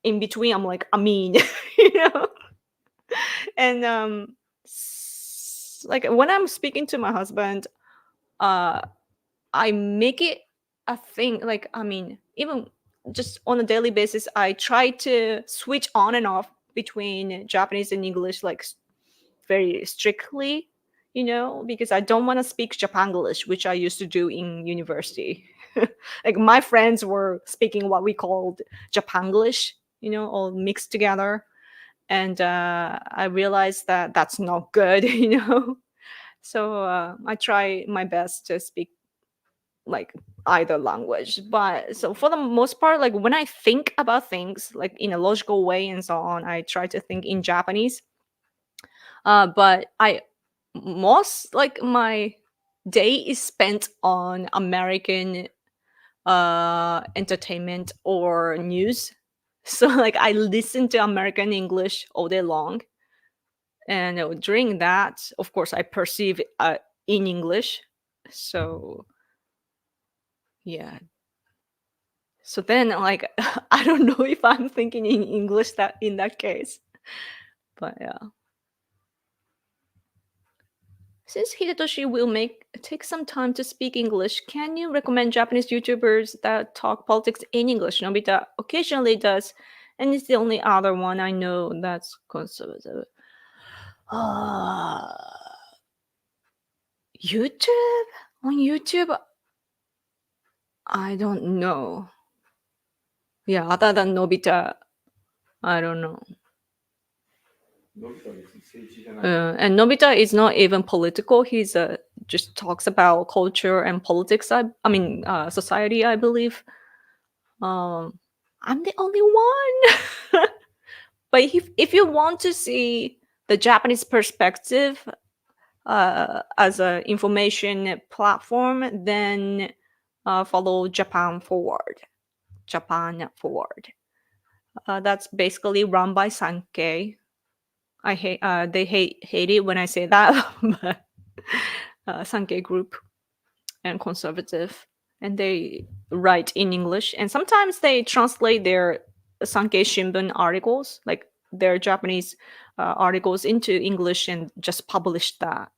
in between, I'm like, I mean, And like when I'm speaking to my husband, I make it a thing. Like, I mean, even just on a daily basis, I try to switch on and off between Japanese and English, like very strictly, because I don't want to speak Japanglish, which I used to do in university. Like my friends were speaking what we called Japanglish, all mixed together. And I realized that that's not good, So I try my best to speak like either language. But so for the most part, like when I think about things like in a logical way and so on, I try to think in Japanese. But most like my day is spent on American entertainment or news. So like I listen to American English all day long, and during that, of course, I perceive in English. So yeah. So then, like, I don't know if I'm thinking in English that in that case, but yeah. Since Hidetoshi will take some time to speak English, can you recommend Japanese YouTubers that talk politics in English? Nobita occasionally does, and it's the only other one I know that's conservative. YouTube? On YouTube? I don't know. Yeah, other than Nobita, I don't know. のび太は別に政治じゃない。 And Nobita is not even political. He's just talks about culture and politics. I mean, society. I believe. I'm the only one. But if you want to see the Japanese perspective as an information platform, then follow Japan Forward. Japan Forward. That's basically run by Sankei. I hate they hate it when I say that, but Sankei group and conservative, and they write in English, and sometimes they translate their Sankei Shimbun articles, like their Japanese articles, into English and just publish that.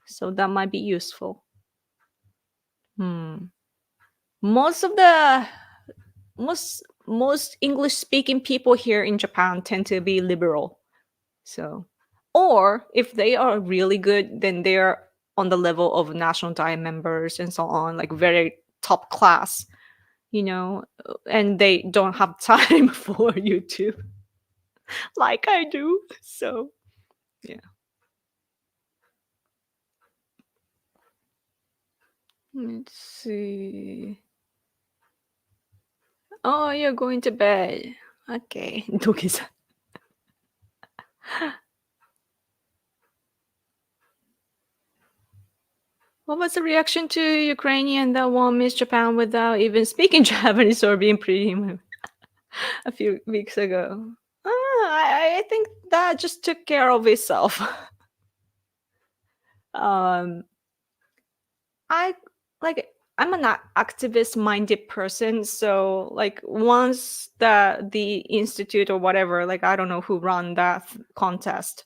So that might be useful. Most of the most English speaking people here in Japan tend to be liberal. So, or if they are really good, then they're on the level of national diet members and so on, like very top class, and they don't have time for YouTube like I do. So, yeah. Let's see. Oh, you're going to bed. Okay. Doki-san. What was the reaction to Ukrainian that won Miss Japan without even speaking Japanese or being pretty a few weeks ago? I think that just took care of itself. I'm an activist minded person, so like once the institute or whatever, like I don't know who ran that contest,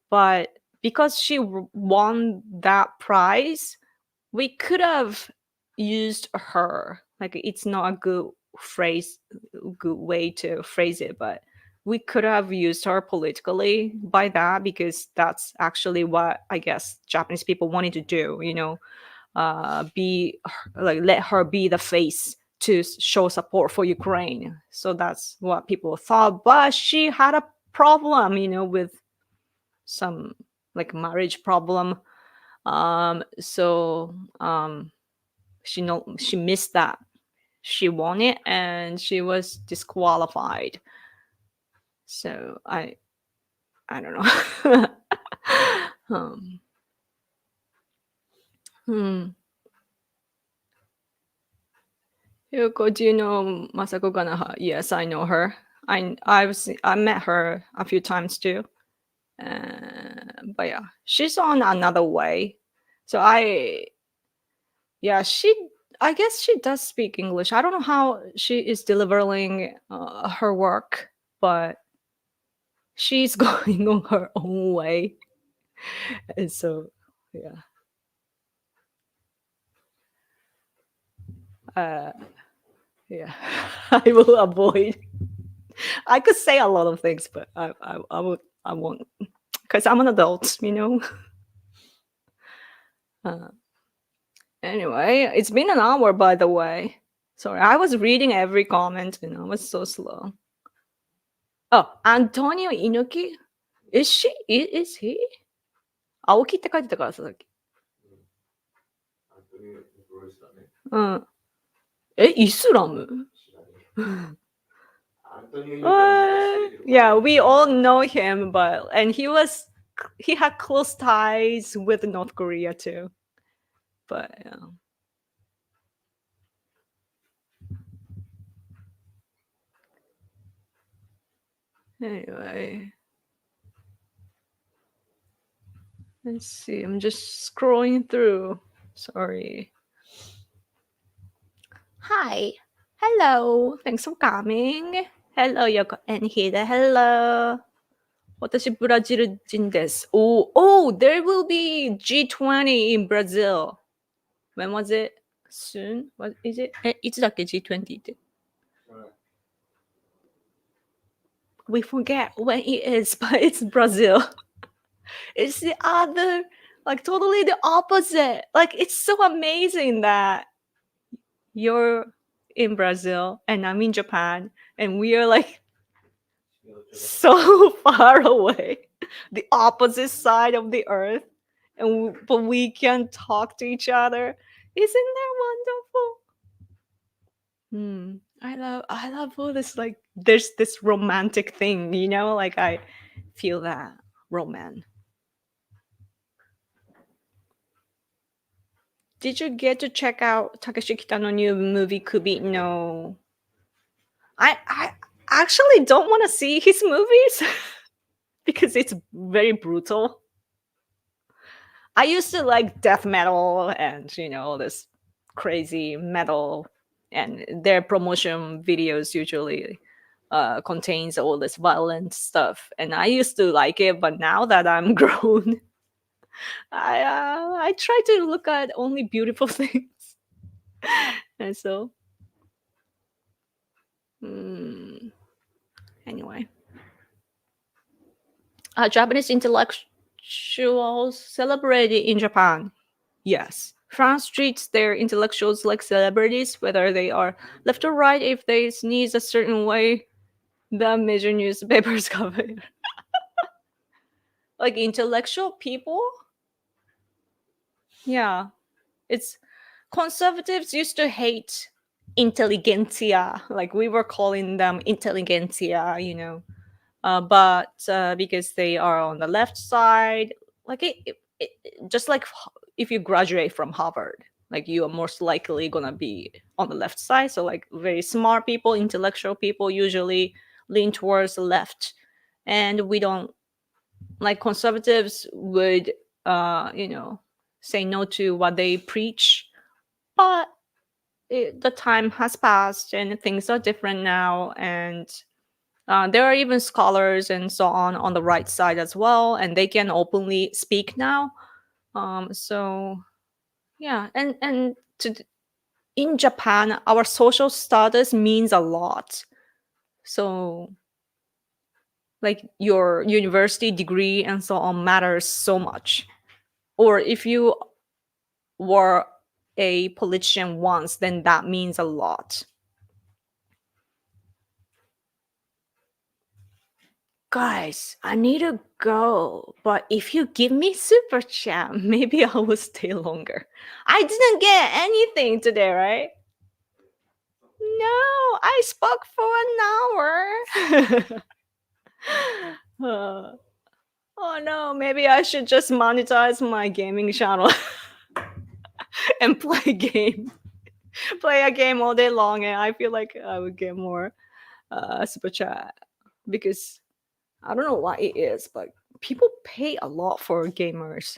but because she won that prize, we could have used her. Like it's not a good way to phrase it, but we could have used her politically by that, because that's actually what I guess Japanese people wanted to do, let her be the face to show support for Ukraine. So that's what people thought, but she had a problem, with some like marriage problem. She missed that. She won it and she was disqualified. So I don't know. Yoko, do you know Masako Kanaha? Yes, I know her. I met her a few times too. But yeah, she's on another way. So I guess she does speak English. I don't know how she is delivering her work, but she's going on her own way. And so, yeah. Yeah, I will avoid. I could say a lot of things, but I won't, because I'm an adult, Anyway, it's been an hour, by the way. Sorry, I was reading every comment and I was so slow. Oh, Antonio Inoki? Is he? 青木って書いてたからさ、さっき。イスラム? Yeah, we all know him, and he had close ties with North Korea too. But yeah. Anyway, let's see. I'm just scrolling through. Sorry. Hi. Hello. Thanks for coming. Hello, Yoko and Hida. Hello. 私ブラジル人です。Oh, there will be G20 in Brazil. When was it? Soon? What is it? いつだっけ G20 って。We forget when it is, but it's Brazil. It's the other, like totally the opposite. Like it's so amazing that you're in Brazil and I'm in Japan and we are like so far away, the opposite side of the earth, and but we can talk to each other. Isn't that wonderful? I love all this, like there's this romantic thing, you know, like I feel that romance. Did you get to check out Takeshi Kitano's new movie Kubi? No. I actually don't want to see his movies because it's very brutal. I used to like death metal and all this crazy metal, and their promotion videos usually contains all this violent stuff, and I used to like it, but now that I'm grown, I try to look at only beautiful things. And so anyway, Japanese intellectuals celebrated in Japan. Yes, France treats their intellectuals like celebrities, whether they are left or right. If they sneeze a certain way, the major newspapers cover it. Like intellectual people? Yeah. It's conservatives used to hate intelligentsia. Like we were calling them intelligentsia, but because they are on the left side, like it just like if you graduate from Harvard, like you are most likely gonna be on the left side. So like very smart people, intellectual people usually lean towards the left, and we don't, like conservatives would say no to what they preach. But the time has passed and things are different now, and there are even scholars and so on the right side as well, and they can openly speak now. So yeah, and in Japan, our social status means a lot. So like your university degree and so on matters so much. Or if you were a politician once, then that means a lot. Guys, I need to go, but if you give me super chat, maybe I will stay longer. I didn't get anything today, right? No, I spoke for an hour. Oh no, maybe I should just monetize my gaming channel and play a game all day long, and I feel like I would get more super chat, because I don't know why it is, but people pay a lot for gamers.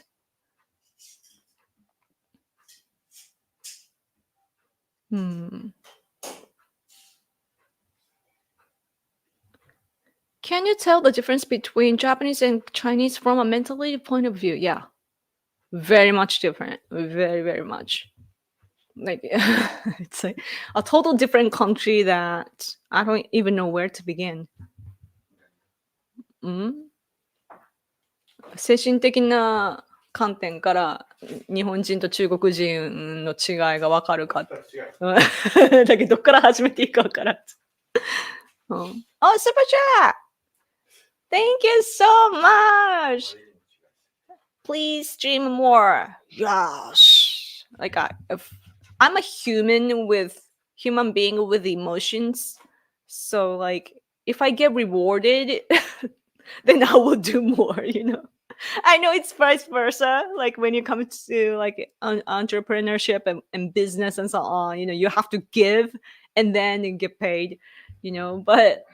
Can you tell the difference between Japanese and Chinese from a mentality point of view? Yeah, very much different. Very, very much. Like it's like a total different country that I don't even know where to begin. 精神的な観点から日本人と中国人の違いが分かるか。だけどどっから始めていいか分からん。Oh, super chat! Thank you so much! Please stream more. Yes. Like I'm a human being with emotions. So like if I get rewarded, then I will do more, I know it's vice versa. Like when you come to like entrepreneurship and business and so on, you have to give and then you get paid, but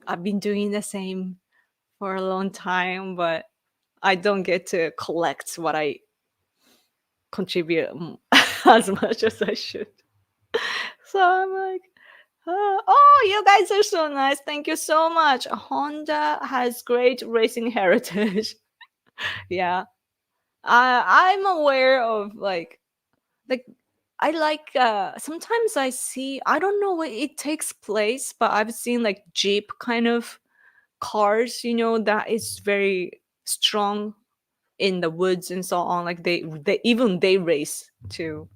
I've been doing the same for a long time, but I don't get to collect what I contribute as much as I should. So I'm like, oh, you guys are so nice. Thank you so much. Honda has great racing heritage. Yeah. I'm aware of like I like sometimes I see, I don't know where it takes place, but I've seen like Jeep kind of cars, that is very strong in the woods and so on. Like they race too.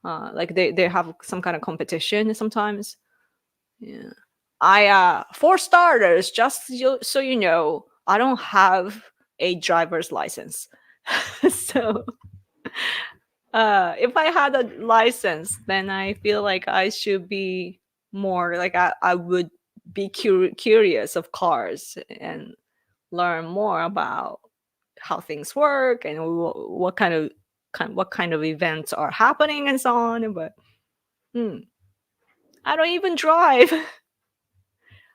Like they have some kind of competition sometimes. Yeah. For starters, just so you know, I don't have a driver's license. So if I had a license, then I feel like I should be more like I would be curious of cars and learn more about how things work and what kind of events are happening and so on. But I don't even drive.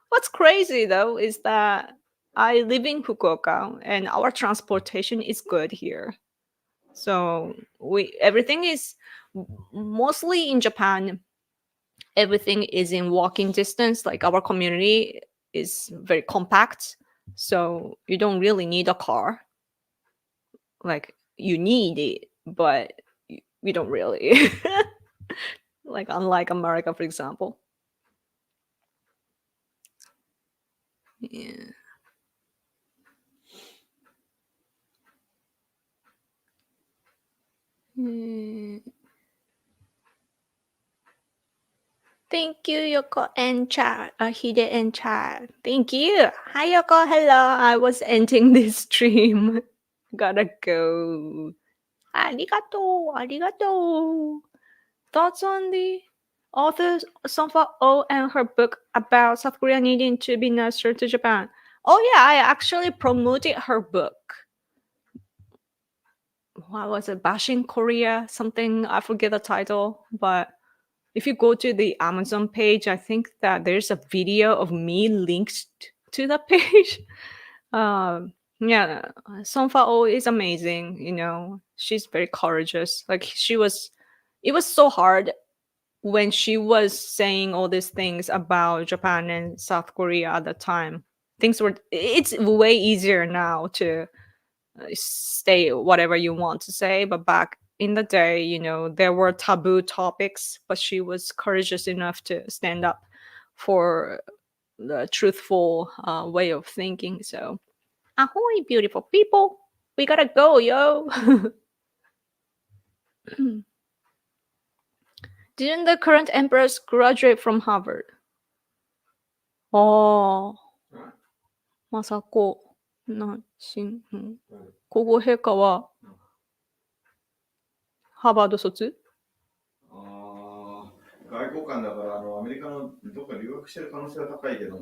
What's crazy though is that I live in Fukuoka and our transportation is good here. So everything is mostly in Japan. Everything is in walking distance. Like our community is very compact, so you don't really need a car. Like you need it, but you don't really. Like unlike America, for example. Yeah. Thank you, Yoko and chat. Hide and chat. Thank you. Hi, Yoko. Hello. I was ending this stream. Gotta go. Arigato. Arigato. Thoughts on the author Sonfa Oh and her book about South Korea needing to be nicer to Japan? Oh yeah, I actually promoted her book. What was it? Bashing Korea? Something, I forget the title, but if you go to the Amazon page, I think that there's a video of me linked to the page. Yeah, Song Fa-oh is amazing. She's very courageous. Like it was so hard when she was saying all these things about Japan and South Korea at the time. It's way easier now to say whatever you want to say, but back in the day, there were taboo topics, but she was courageous enough to stand up for the truthful way of thinking. So ahoy, beautiful people, we gotta go, yo. Didn't the current empress graduate from Harvard? Oh, Masako. 皇后陛下はハーバード卒？外交官だからアメリカのどっか留学してる可能性は高いけど。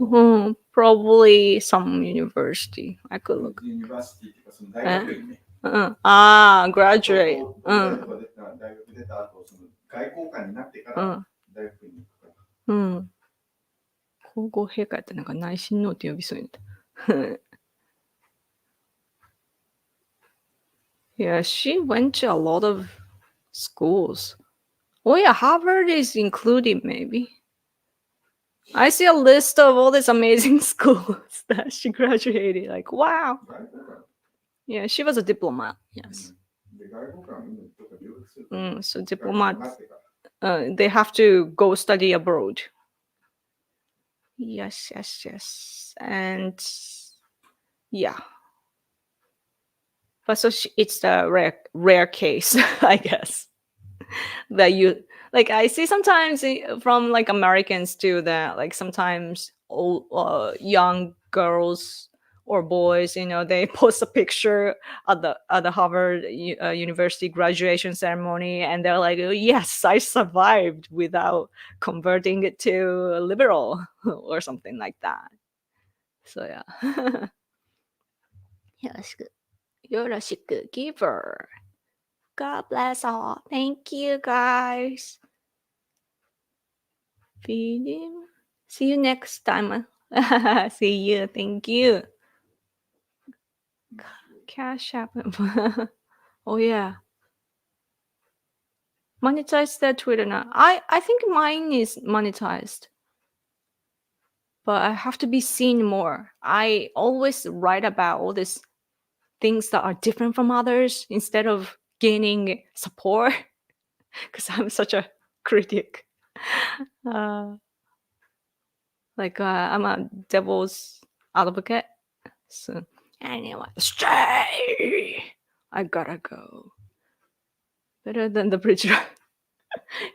Probably some university. I could look. University っていうかその大学院ね。graduate. 大学出た後、その外交官になってから大学院に行くから。皇后陛下ってなんか内親王って呼びそうになった。Yeah, she went to a lot of schools. Oh yeah, Harvard is included maybe. I see a list of all these amazing schools that she graduated. Like, wow. Yeah, she was a diplomat. Yes. So diplomats, they have to go study abroad. Yes. And yeah. But so it's the rare case, I guess, that you like. I see sometimes from like Americans too that like sometimes old young girls or boys, they post a picture at the Harvard University graduation ceremony, and they're like, oh, "Yes, I survived without converting it to a liberal or something like that." So yeah. Yoroshiku, giver. God bless all. Thank you, guys. See you next time. See you. Thank you. Cash App. Oh yeah. Monetize the Twitter now. I think mine is monetized. But I have to be seen more. I always write about all these things that are different from others instead of gaining support because I'm such a critic. I'm a devil's advocate. So anyway, stay. I gotta go. Better than the bridge ride.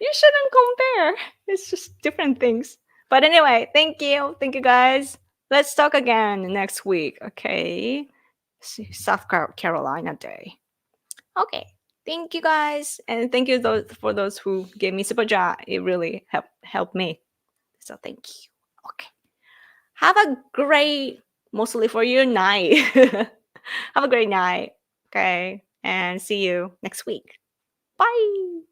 You shouldn't compare. It's just different things. But anyway, thank you. Thank you guys. Let's talk again next week. Okay. South Carolina Day. Okay. Thank you guys. And thank you for those who gave me super chat. It really helped me. So thank you. Okay. Have a great, mostly for you, night. Have a great night. Okay. And see you next week. Bye.